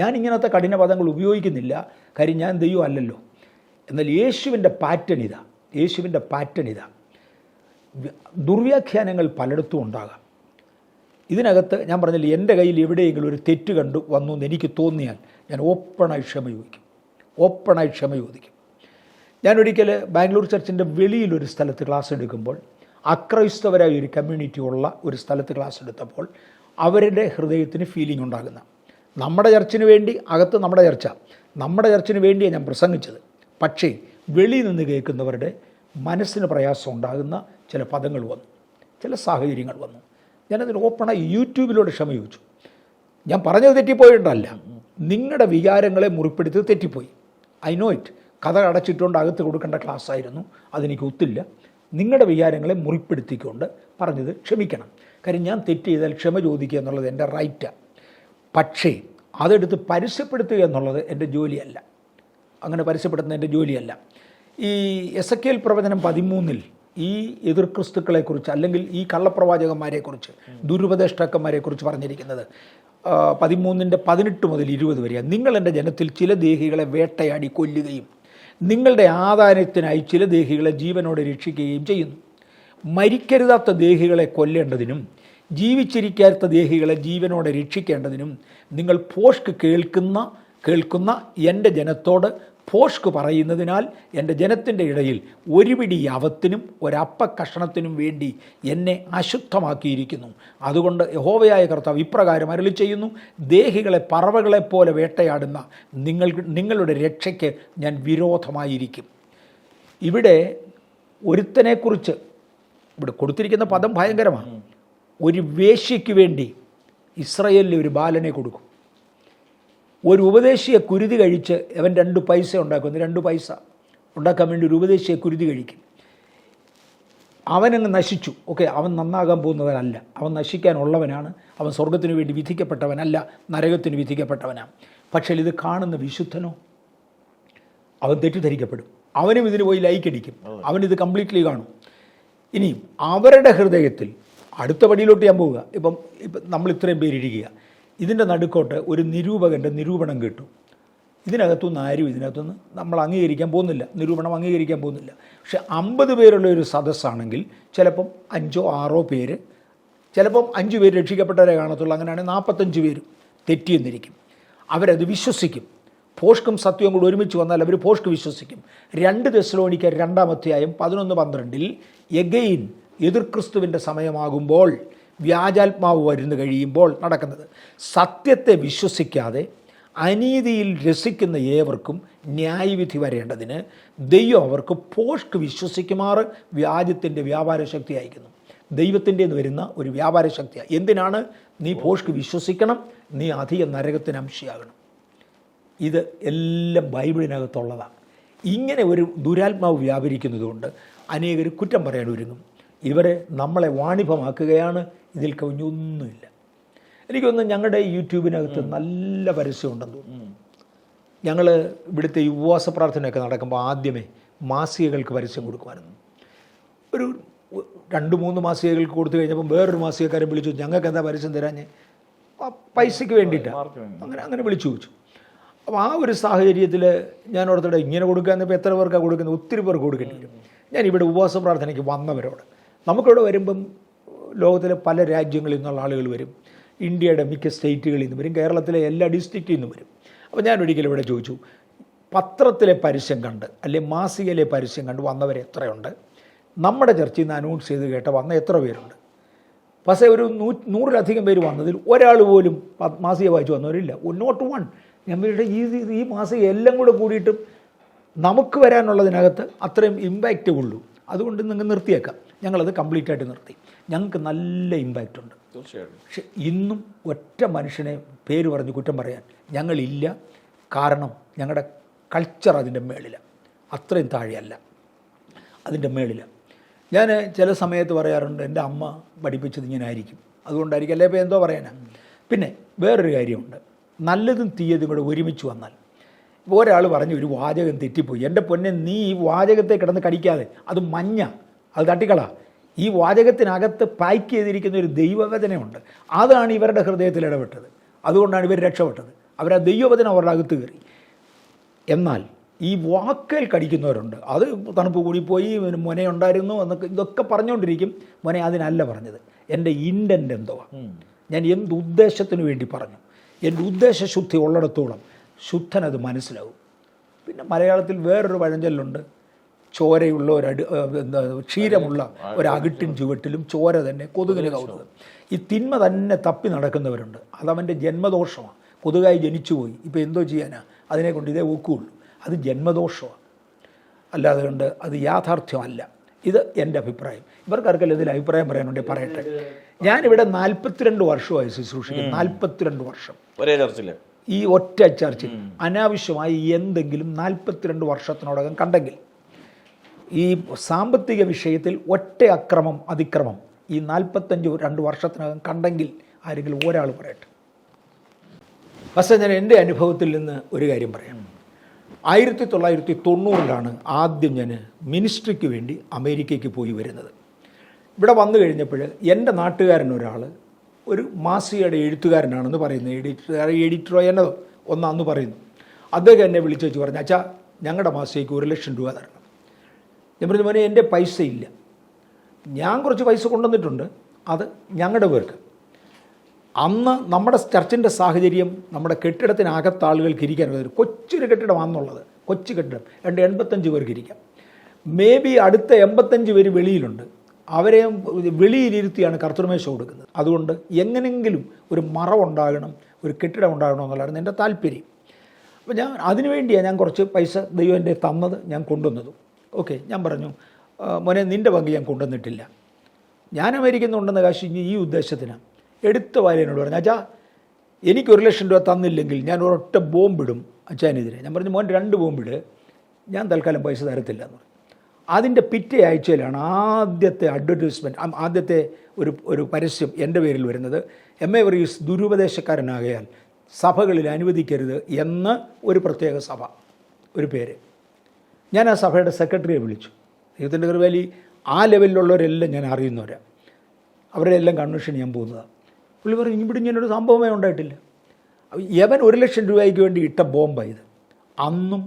ഞാൻ ഇങ്ങനത്തെ കഠിന പദങ്ങൾ ഉപയോഗിക്കുന്നില്ല, കാര്യം ഞാൻ ദൈവം അല്ലല്ലോ. എന്നാൽ യേശുവിൻ്റെ പാറ്റേൺ ഇതാ, യേശുവിൻ്റെ പാറ്റേൺ ഇതാ. ദുർവ്യാഖ്യാനങ്ങൾ പലയിടത്തും ഉണ്ടാകാം. ഇതിനകത്ത് ഞാൻ പറഞ്ഞില്ല, എൻ്റെ കയ്യിൽ എവിടെയെങ്കിലും ഒരു തെറ്റ് കണ്ടു വന്നു എന്ന് എനിക്ക് തോന്നിയാൽ ഞാൻ ഓപ്പണായി ക്ഷമ ചോദിക്കും. ഞാനൊരിക്കൽ ബാംഗ്ലൂർ ചർച്ചിൻ്റെ വെളിയിലൊരു സ്ഥലത്ത് ക്ലാസ് എടുക്കുമ്പോൾ, അക്രൈസ്തവരായ ഒരു കമ്മ്യൂണിറ്റി ഉള്ള ഒരു സ്ഥലത്ത് ക്ലാസ് എടുത്തപ്പോൾ അവരുടെ ഹൃദയത്തിന് ഫീലിംഗ് ഉണ്ടാകുന്ന, നമ്മുടെ ചർച്ചിന് വേണ്ടി, അകത്ത് നമ്മുടെ ചർച്ചിന് വേണ്ടിയാണ് ഞാൻ പ്രസംഗിച്ചത്, പക്ഷേ വെളിയിൽ നിന്ന് കേൾക്കുന്നവരുടെ മനസ്സിന് പ്രയാസം ഉണ്ടാകുന്ന ചില പദങ്ങൾ വന്നു, ചില സാഹചര്യങ്ങൾ വന്നു. ഞാനതിന് ഓപ്പണായി യൂട്യൂബിലൂടെ ക്ഷമ ചോദിച്ചു. ഞാൻ പറഞ്ഞത് തെറ്റിപ്പോയിട്ടല്ല, നിങ്ങളുടെ വികാരങ്ങളെ മുറിപ്പെടുത്തി തെറ്റിപ്പോയി. I know it. കഥ അടച്ചിട്ടുകൊണ്ട് അകത്ത് കൊടുക്കേണ്ട ക്ലാസ് ആയിരുന്നു, അതെനിക്ക് ഒത്തില്ല. നിങ്ങളുടെ വികാരങ്ങളെ മുറിപ്പെടുത്തിക്കൊണ്ട് പറഞ്ഞത് ക്ഷമിക്കണം. കാര്യം ഞാൻ തെറ്റ് ചെയ്താൽ ക്ഷമ ചോദിക്കുക എന്നുള്ളത് എൻ്റെ റൈറ്റാണ്. പക്ഷേ അതെടുത്ത് പരസ്യപ്പെടുത്തുക എന്നുള്ളത് എൻ്റെ ജോലിയല്ല. അങ്ങനെ പരസ്യപ്പെടുത്തുന്ന എൻ്റെ ജോലിയല്ല. ഈ എസെക്കിയേൽ പ്രവചനം 13 ഈ എതിർ ക്രിസ്തുക്കളെക്കുറിച്ച്, അല്ലെങ്കിൽ ഈ കള്ളപ്രവാചകന്മാരെക്കുറിച്ച്, ദുരുപദേഷ്ടാക്കന്മാരെക്കുറിച്ച് പറഞ്ഞിരിക്കുന്നത് 13:18 മുതൽ 20 വരെയാണ്. നിങ്ങൾ എൻ്റെ ജനത്തിൽ ചില ദേഹികളെ വേട്ടയാടി കൊല്ലുകയും നിങ്ങളുടെ ആദായത്തിനായി ചില ദേഹികളെ ജീവനോടെ രക്ഷിക്കുകയും ചെയ്യുന്നു. മരിക്കരുതാത്ത ദേഹികളെ കൊല്ലേണ്ടതിനും ജീവിച്ചിരിക്കാത്ത ദേഹികളെ ജീവനോടെ രക്ഷിക്കേണ്ടതിനും നിങ്ങൾ ഭോഷ്ക് കേൾക്കുന്ന എൻ്റെ ജനത്തോട് ഭോഷ്ക് പറയുന്നതിനാൽ എൻ്റെ ജനത്തിൻ്റെ ഇടയിൽ ഒരു പിടി യവത്തിനും ഒരപ്പ കഷണത്തിനും വേണ്ടി എന്നെ അശുദ്ധമാക്കിയിരിക്കുന്നു. അതുകൊണ്ട് യഹോവയായ കർത്താവ് ഇപ്രകാരം അരുളി ചെയ്യുന്നു, ദേഹികളെ പറവകളെപ്പോലെ വേട്ടയാടുന്ന നിങ്ങളുടെ രക്ഷയ്ക്ക് ഞാൻ വിരോധമായിരിക്കും. ഇവിടെ ഒരുത്തനെക്കുറിച്ച് ഇവിടെ കൊടുത്തിരിക്കുന്ന പദം ഭയങ്കരമാണ്. ഒരു വേശ്യയ്ക്ക് വേണ്ടി ഇസ്രായേലിലെ ഒരു ബാലനെ കൊടുക്കും. ഒരു ഉപദേശിയെ കുരുതി കഴിച്ച് അവൻ 2 പൈസ ഉണ്ടാക്കുന്നു. 2 പൈസ ഉണ്ടാക്കാൻ വേണ്ടി ഒരു ഉപദേശിയെ കുരുതി കഴിക്കും. അവനങ്ങ് നശിച്ചു. ഓക്കെ, അവൻ നന്നാകാൻ പോകുന്നവനല്ല, അവൻ നശിക്കാനുള്ളവനാണ്. അവൻ സ്വർഗത്തിന് വേണ്ടി വിധിക്കപ്പെട്ടവനല്ല, നരകത്തിന് വിധിക്കപ്പെട്ടവനാണ്. പക്ഷേ ഇത് കാണുന്ന വിശുദ്ധനോ, അവൻ തെറ്റിദ്ധരിക്കപ്പെടും. അവനും ഇതിന് പോയി ലൈക്കടിക്കും, അവനിത് കംപ്ലീറ്റ്ലി കാണും. ഇനിയും അവരുടെ ഹൃദയത്തിൽ അടുത്ത പടിയിലോട്ട് ഞാൻ പോവുക. ഇപ്പം നമ്മൾ ഇത്രയും പേരിരിക്കുക, ഇതിൻ്റെ നടുക്കോട്ട് ഒരു നിരൂപകൻ്റെ നിരൂപണം കേട്ടു. ഇതിനകത്തുനിന്ന് ആരും ഇതിനകത്തുനിന്ന് നമ്മൾ അംഗീകരിക്കാൻ പോകുന്നില്ല, നിരൂപണം അംഗീകരിക്കാൻ പോകുന്നില്ല. പക്ഷെ 50 പേരുള്ള ഒരു സദസ്സാണെങ്കിൽ ചിലപ്പം 5 or 6 പേര്, ചിലപ്പം 5 പേര് രക്ഷിക്കപ്പെട്ടവരെ കാണത്തുള്ളൂ. അങ്ങനെയാണെങ്കിൽ 45 പേര് തെറ്റിയെന്നിരിക്കും. അവരത് വിശ്വസിക്കും. ഭോഷ്കും സത്യവും കൂടി ഒരുമിച്ച് വന്നാൽ അവർ ഭോഷ്ക് വിശ്വസിക്കും. 2 തെസ്സലോനിക്കർ 2-ാം അധ്യായം 11-12 എഗെയിൻ എതിർ ക്രിസ്തുവിൻ്റെ സമയമാകുമ്പോൾ, വ്യാജാത്മാവ് വരുന്നു കഴിയുമ്പോൾ നടക്കുന്നത്, സത്യത്തെ വിശ്വസിക്കാതെ അനീതിയിൽ രസിക്കുന്ന ഏവർക്കും ന്യായവിധി വരേണ്ടതിന് ദൈവം അവർക്ക് ഭോഷ്ക് വിശ്വസിക്കുമാറ് വ്യാജത്തിൻ്റെ വ്യാപാര ശക്തി അയക്കുന്നു. ദൈവത്തിൻ്റെ നിന്ന് വരുന്ന ഒരു വ്യാപാര ശക്തിയാണ്. എന്തിനാണ്? നീ ഭോഷ്ക് വിശ്വസിക്കണം, നീ അധിക നരകത്തിന് അംശിയാകണം. ഇത് എല്ലാം ബൈബിളിനകത്തുള്ളതാണ്. ഇങ്ങനെ ഒരു ദുരാത്മാവ് വ്യാപരിക്കുന്നതുകൊണ്ട് അനേകർ കുറ്റം പറയാൻ ഒരുങ്ങും. ഇവരെ നമ്മളെ വാണിഭമാക്കുകയാണ്, ഇതിൽ കവിഞ്ഞൊന്നുമില്ല. എനിക്കൊന്ന് ഞങ്ങളുടെ യൂട്യൂബിനകത്ത് നല്ല പരസ്യമുണ്ടെന്ന് തോന്നുന്നു. ഞങ്ങൾ ഇവിടുത്തെ ഉപവാസ പ്രാർത്ഥനയൊക്കെ നടക്കുമ്പോൾ ആദ്യമേ മാസികകൾക്ക് പരസ്യം കൊടുക്കുമായിരുന്നു. ഒരു 2-3 മാസികകൾക്ക് കൊടുത്തു കഴിഞ്ഞപ്പം വേറൊരു മാസികക്കാരൻ വിളിച്ചു, ഞങ്ങൾക്ക് എന്താ പരസ്യം തരാഞ്ഞ്, പൈസയ്ക്ക് വേണ്ടിയിട്ടാണ്. അങ്ങനെ വിളിച്ചു ചോദിച്ചു. അപ്പോൾ ആ ഒരു സാഹചര്യത്തിൽ ഞാൻ ഓർത്തിടെ ഇങ്ങനെ കൊടുക്കാന്നിപ്പോൾ എത്ര പേർക്കാണ് കൊടുക്കുന്നത്? ഒത്തിരി പേർക്ക് കൊടുക്കേണ്ടി വരും. ഞാനിവിടെ ഉപവാസ പ്രാർത്ഥനയ്ക്ക് വന്നവരോട്, നമുക്കിവിടെ വരുമ്പം ലോകത്തിലെ പല രാജ്യങ്ങളിൽ നിന്നുള്ള ആളുകൾ വരും, ഇന്ത്യയുടെ മിക്ക സ്റ്റേറ്റുകളിൽ നിന്ന് വരും, കേരളത്തിലെ എല്ലാ ഡിസ്ട്രിക്റ്റിൽ നിന്നും വരും. അപ്പോൾ ഞാൻ ഒരിക്കലും ഇവിടെ ചോദിച്ചു, പത്രത്തിലെ പരസ്യം കണ്ട് അല്ലെങ്കിൽ മാസികയിലെ പരസ്യം കണ്ട് വന്നവരെ എത്രയുണ്ട്? നമ്മുടെ ചർച്ചയിൽ നിന്ന് അനൗൺസ് ചെയ്ത് കേട്ട വന്ന എത്ര പേരുണ്ട്? പക്ഷേ ഒരു 100-ലധികം പേര് വന്നതിൽ ഒരാൾ പോലും മാസിക വായിച്ചു വന്നവരില്ല. Not one. ഞാൻ വീട്ടിൽ ഈ മാസിക എല്ലാം കൂടെ കൂടിയിട്ടും നമുക്ക് വരാനുള്ളതിനകത്ത് അത്രയും ഇമ്പാക്റ്റ് ഉള്ളൂ. അതുകൊണ്ട് നിങ്ങൾ നിർത്തിയേക്കാം. ഞങ്ങളത് കംപ്ലീറ്റ് ആയിട്ട് നിർത്തി. ഞങ്ങൾക്ക് നല്ല ഇമ്പാക്റ്റ് ഉണ്ട്. തീർച്ചയായിട്ടും. പക്ഷെ ഇന്നും ഒറ്റ മനുഷ്യനെ പേര് പറഞ്ഞ് കുറ്റം പറയാൻ ഞങ്ങളില്ല. കാരണം ഞങ്ങളുടെ കൾച്ചർ അതിൻ്റെ മേളിലാണ്, അത്രയും താഴെയല്ല, അതിൻ്റെ മേളിലാണ്. ഞാൻ ചില സമയത്ത് പറയാറുണ്ട്, എൻ്റെ അമ്മ പഠിപ്പിച്ചത് ഇങ്ങനെ ആയിരിക്കും, അതുകൊണ്ടായിരിക്കും, അല്ലേ ഇപ്പോൾ എന്തോ പറയാനാ. പിന്നെ വേറൊരു കാര്യമുണ്ട്, നല്ലതും തീയതും കൂടെ ഒരുമിച്ച് വന്നാൽ. ഒരാൾ പറഞ്ഞു ഒരു വാചകം തെറ്റിപ്പോയി, എൻ്റെ പൊന്നെ നീ ഈ വാചകത്തെ കിടന്ന് കടിക്കാതെ, അത് മഞ്ഞ, അത് തട്ടിക്കളാ. ഈ വാചകത്തിനകത്ത് പാക്ക് ചെയ്തിരിക്കുന്ന ഒരു ദൈവവചനമുണ്ട്, അതാണ് ഇവരുടെ ഹൃദയത്തിൽ ഇടപെട്ടത്, അതുകൊണ്ടാണ് ഇവർ രക്ഷപ്പെട്ടത്. അവർ ആ ദൈവവചനം അവരുടെ അകത്ത് കയറി. എന്നാൽ ഈ വാക്കുകൾ കടിക്കുന്നവരുണ്ട്, അത് തണുപ്പ് കൂടിപ്പോയി, മോനെ ഉണ്ടായിരുന്നു എന്നൊക്കെ ഇതൊക്കെ പറഞ്ഞുകൊണ്ടിരിക്കും. മോനെ അതിനല്ല പറഞ്ഞത്, എൻ്റെ ഇൻറ്റൻറ്റ് എന്തുവാ, ഞാൻ എന്ത് ഉദ്ദേശത്തിന് വേണ്ടി പറഞ്ഞു, എൻ്റെ ഉദ്ദേശശുദ്ധി ഉള്ളിടത്തോളം ശുദ്ധനത് മനസ്സിലാവും. പിന്നെ മലയാളത്തിൽ വേറൊരു പഴഞ്ചൊല്ലുണ്ട്, ചോരയുള്ള ക്ഷീരമുള്ള ഒരകിട്ടിൻ ചുവട്ടിലും ചോര തന്നെ കൊതുകിന് കൗതുകം. ഈ തിന്മ തന്നെ തപ്പി നടക്കുന്നവരുണ്ട്, അതവൻ്റെ ജന്മദോഷമാണ്. കൊതുകായി ജനിച്ചുപോയി, ഇപ്പോൾ എന്തോ ചെയ്യാനാ, അതിനെക്കൊണ്ട് ഇതേ ഒക്കുകയുള്ളൂ. അത് ജന്മദോഷമാണ്, അല്ലാതെ കൊണ്ട് അത് യാഥാർത്ഥ്യമല്ല. ഇത് എൻ്റെ അഭിപ്രായം. ഇവർക്കാർക്കെല്ലാം ഇതിൽ അഭിപ്രായം പറയാനുണ്ടെങ്കിൽ പറയട്ടെ. ഞാനിവിടെ 42 വർഷമായി ശുശ്രൂഷിക്കുന്നു, 42 വർഷം ഒരേ ചർച്ചിൽ, ഈ ഒറ്റ ചർച്ചിൽ അനാവശ്യമായി എന്തെങ്കിലും 42 വർഷത്തിനോടകം കണ്ടെങ്കിൽ, ഈ സാമ്പത്തിക വിഷയത്തിൽ ഒറ്റ അതിക്രമം ഈ 42 വർഷത്തിനകം കണ്ടെങ്കിൽ ആരെങ്കിലും ഒരാൾ പറയട്ടെ. പക്ഷേ ഞാൻ എൻ്റെ അനുഭവത്തിൽ നിന്ന് ഒരു കാര്യം പറയാം. 1990 ആദ്യം ഞാൻ മിനിസ്ട്രിക്ക് വേണ്ടി അമേരിക്കയ്ക്ക് പോയി വരുന്നത്. ഇവിടെ വന്നു കഴിഞ്ഞപ്പോൾ എൻ്റെ നാട്ടുകാരൻ ഒരാൾ, ഒരു മാസികയുടെ എഴുത്തുകാരനാണെന്ന് പറയുന്നത്, എഡിറ്ററോ എന്നതോ ഒന്നാന്ന് പറയുന്നു. അദ്ദേഹം എന്നെ വിളിച്ചു വെച്ച് പറഞ്ഞു, അച്ഛാ ഞങ്ങളുടെ മാസികയ്ക്ക് 1 ലക്ഷം രൂപ തരണം. ഞാൻ പറഞ്ഞു, മോനെ എൻ്റെ പൈസ ഇല്ല, ഞാൻ കുറച്ച് പൈസ കൊണ്ടുവന്നിട്ടുണ്ട്, അത് ഞങ്ങളുടെ പേർക്ക്. അന്ന് നമ്മുടെ ചർച്ചിൻ്റെ സാഹചര്യം, നമ്മുടെ കെട്ടിടത്തിനകത്ത് ആളുകൾക്ക് ഇരിക്കാൻ ഒരു കൊച്ചൊരു കെട്ടിടമാണെന്നുള്ളത്, കൊച്ചു കെട്ടിടം, 85 പേർക്ക് ഇരിക്കാം. മേ ബി അടുത്ത 85 പേര് വെളിയിലുണ്ട്, അവരെ വെളിയിലിരുത്തിയാണ് കർത്തൃമേശ കൊടുക്കുന്നത്. അതുകൊണ്ട് എങ്ങനെങ്കിലും ഒരു മറവുണ്ടാകണം, ഒരു കെട്ടിടം ഉണ്ടാകണം എന്നുള്ളതായിരുന്നു എൻ്റെ താല്പര്യം. അപ്പോൾ ഞാൻ അതിനുവേണ്ടിയാണ് ഞാൻ കുറച്ച് പൈസ ദൈവം എൻ്റെ തന്നത്, ഞാൻ കൊണ്ടുവന്നതും. ഓക്കെ, ഞാൻ പറഞ്ഞു, മോനെ നിൻ്റെ പങ്ക് ഞാൻ കൊണ്ടുവന്നിട്ടില്ല, ഞാൻ അമേരിക്കയിൽ നിന്ന് കൊണ്ടുവന്ന കാശ് ഈ ഉദ്ദേശത്തിനാണ്. എടുത്ത വാര്യനോട് പറഞ്ഞു, അച്ഛാ എനിക്ക് 1 ലക്ഷം രൂപ തന്നില്ലെങ്കിൽ ഞാൻ ഒരൊറ്റ ബോംബിടും അച്ഛനെതിരെ. ഞാൻ പറഞ്ഞു, മോൻ 2 ബോംബിട്, ഞാൻ തൽക്കാലം പൈസ തരത്തില്ല എന്ന് പറഞ്ഞു. അതിൻ്റെ പിറ്റേ ആഴ്ചയിലാണ് ആദ്യത്തെ അഡ്വർടൈസ്മെൻറ്റ്, ആദ്യത്തെ ഒരു പരസ്യം എൻ്റെ പേരിൽ വരുന്നത്. എം.എ. വർഗീസ് ദുരുപദേശക്കാരനാകയാൽ സഭകളിൽ അനുവദിക്കരുത് എന്ന് ഒരു പ്രത്യേക സഭ, ഒരു പേര്. ഞാൻ ആ സഭയുടെ സെക്രട്ടറിയെ വിളിച്ചു. ദൈവത്തിൻ്റെ കൃപയിൽ ആ ലെവലിലുള്ളവരെല്ലാം ഞാൻ അറിയുന്നവരാണ്, അവരുടെ എല്ലാം കൺവെൻഷൻ ഞാൻ പോകുന്നതാണ്. പുള്ളി പറഞ്ഞു, ഇവിടെ ഇങ്ങനൊരു സംഭവമേ ഉണ്ടായിട്ടില്ല. യവൻ 1 ലക്ഷം രൂപയ്ക്ക് വേണ്ടി ഇട്ട ബോംബായത്. അന്നും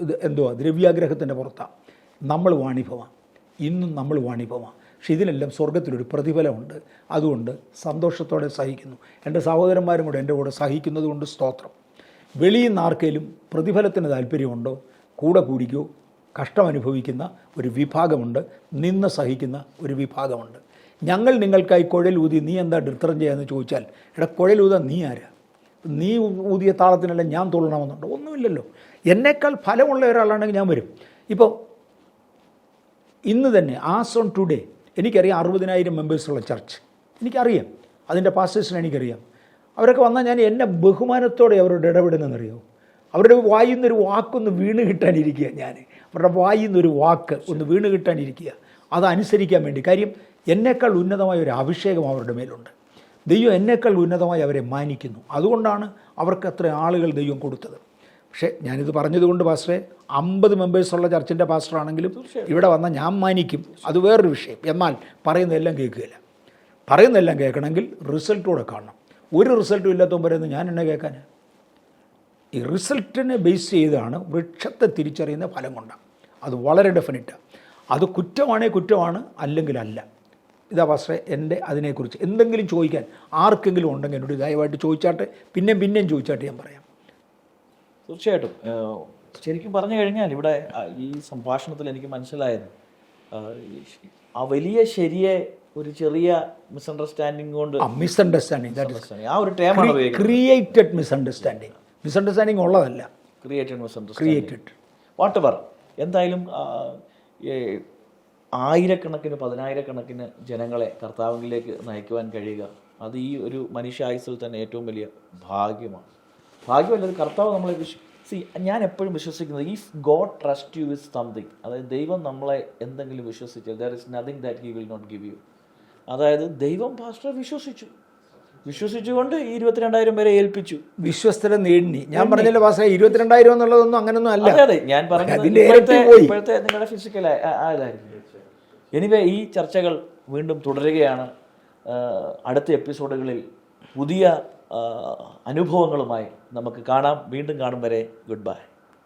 ഇത് എന്തുവാ, ദ്രവ്യാഗ്രഹത്തിൻ്റെ പുറത്താണ്. നമ്മൾ വാണിഭമാണ്, ഇന്നും നമ്മൾ വാണിഭമാണ്. പക്ഷെ ഇതിനെല്ലാം സ്വർഗത്തിലൊരു പ്രതിഫലമുണ്ട്. അതുകൊണ്ട് സന്തോഷത്തോടെ സഹിക്കുന്നു. എൻ്റെ സഹോദരന്മാരും കൂടെ എൻ്റെ കൂടെ സഹിക്കുന്നത് കൊണ്ട് സ്തോത്രം. വെളിയിൽ നിന്ന് ആർക്കെങ്കിലും പ്രതിഫലത്തിന് താല്പര്യമുണ്ടോ, കൂടെ കൂടിക്കോ. കഷ്ടം അനുഭവിക്കുന്ന ഒരു വിഭാഗമുണ്ട്, നിന്ന് സഹിക്കുന്ന ഒരു വിഭാഗമുണ്ട്. ഞങ്ങൾ നിങ്ങൾക്കായി കുഴലൂതി നീ എന്താ നൃത്തം ചെയ്യാമെന്ന് ചോദിച്ചാൽ, എടാ കുഴലൂതാൻ നീ ആരാ? നീ ഊതിയ താളത്തിനെല്ലാം ഞാൻ തുള്ളണമെന്നുണ്ടോ? ഒന്നുമില്ലല്ലോ. എന്നേക്കാൾ ഫലമുള്ള ഒരാളാണെങ്കിൽ ഞാൻ വരും. ഇപ്പോൾ ഇന്ന് തന്നെ ആസ് ഓൺ ടുഡേ എനിക്കറിയാം 60,000 മെമ്പേഴ്സുള്ള ചർച്ച് എനിക്കറിയാം, അതിൻ്റെ പാസ്റ്റേഴ്സിനെ എനിക്കറിയാം. അവരൊക്കെ വന്നാൽ ഞാൻ എന്നെ ബഹുമാനത്തോടെ അവരോട് ഇടപെടുന്നതെന്നറിയോ? അവരുടെ വായിൽ നിന്നൊരു വാക്കൊന്ന് വീണ് കിട്ടാനിരിക്കുക, ഞാൻ അവരുടെ വായിൽ നിന്നൊരു വാക്ക് ഒന്ന് വീണ് കിട്ടാനിരിക്കുക, അതനുസരിക്കാൻ വേണ്ടി. കാര്യം എന്നേക്കാൾ ഉന്നതമായ ഒരു അഭിഷേകം അവരുടെ മേലുണ്ട്. ദൈവം എന്നേക്കാൾ ഉന്നതമായി അവരെ മാനിക്കുന്നു. അതുകൊണ്ടാണ് അവർക്ക് അത്ര ആളുകൾ ദൈവം കൊടുത്തത്. പക്ഷേ ഞാനിത് പറഞ്ഞതുകൊണ്ട് പാസ്റ്ററെ, 50 മെമ്പേഴ്സുള്ള ചർച്ചിൻ്റെ പാസ്റ്ററാണെങ്കിലും ഇവിടെ വന്നാൽ ഞാൻ മാനിക്കും, അത് വേറൊരു വിഷയം. എന്നാൽ പറയുന്നതെല്ലാം കേൾക്കുകയില്ല. പറയുന്നതെല്ലാം കേൾക്കണമെങ്കിൽ റിസൾട്ടൂടെ കാണണം. ഒരു റിസൾട്ടും ഇല്ലാത്തവൻ പറയുന്നത് ഞാൻ എന്നെ കേൾക്കാൻ. ഈ റിസൾട്ടിനെ ബേസ് ചെയ്താണ് വൃക്ഷത്തെ തിരിച്ചറിയുന്ന ഫലം കൊണ്ടാണ്. അത് വളരെ ഡെഫിനറ്റാണ്. അത് കുറ്റമാണെങ്കിൽ കുറ്റമാണ്, അല്ലെങ്കിൽ അല്ല. ഇതാ പാസ്റ്ററെ എൻ്റെ അതിനെക്കുറിച്ച് എന്തെങ്കിലും ചോദിക്കാൻ ആർക്കെങ്കിലും ഉണ്ടെങ്കിൽ എന്നോട് ദയവായിട്ട് ചോദിച്ചാട്ടെ, പിന്നെയും ചോദിച്ചാട്ടെ, ഞാൻ പറയാം. തീർച്ചയായിട്ടും. ശരിക്കും പറഞ്ഞു കഴിഞ്ഞാൽ ഇവിടെ ഈ സംഭാഷണത്തിൽ എനിക്ക് മനസ്സിലായത്, ആ വലിയ ശരിയെ ഒരു ചെറിയ മിസ്അണ്ടർസ്റ്റാൻഡിങ് കൊണ്ട്, മിസ്അണ്ടർസ്റ്റാൻഡിങ് ആ ഒരു ടേമാണ് ക്രിയേറ്റഡ് മിസ്അണ്ടർസ്റ്റാൻഡിങ് ഉള്ളതല്ല, ക്രിയേറ്റഡ് മിസ്അണ്ടർസ്റ്റാൻഡിങ് വാട്ട് എവർ. എന്തായാലും ആയിരക്കണക്കിന് പതിനായിരക്കണക്കിന് ജനങ്ങളെ കർത്താവിലേക്ക് നയിക്കുവാൻ കഴിയുക, അത് ഈ ഒരു മനുഷ്യായുസ്സിൽ തന്നെ ഏറ്റവും വലിയ ഭാഗ്യമാണ്. ഭാഗ്യമല്ല, അത് കർത്താവ് നമ്മളെ ഞാൻ എപ്പോഴും വിശ്വസിക്കുന്നത്, if God trust you with something, അതായത് ദൈവം നമ്മളെ എന്തെങ്കിലും വിശ്വസിച്ചാൽ there is nothing that he will not give you. അതായത് ദൈവം പാസ്റ്ററെ വിശ്വസിച്ചുകൊണ്ട് ഈ 22,000 പേരെ ഏൽപ്പിച്ചു, വിശ്വസ്തരെ നേടി. ഞാൻ പറഞ്ഞല്ലോ പാസ്റ്ററെ 22,000 എന്നുള്ളതൊന്നും അങ്ങനൊന്നും അല്ല. അതെ, ഞാൻ പറഞ്ഞത് ഇപ്പോഴത്തെ നിങ്ങളുടെ ഫിസിക്കൽ ആയതായിരിക്കും. എനിവേ, ഈ ചർച്ചകൾ വീണ്ടും തുടരുകയാണ്. അടുത്ത എപ്പിസോഡുകളിൽ പുതിയ അനുഭവങ്ങളുമായി നമുക്ക് കാണാം. വീണ്ടും കാണും വരെ ഗുഡ് ബൈ.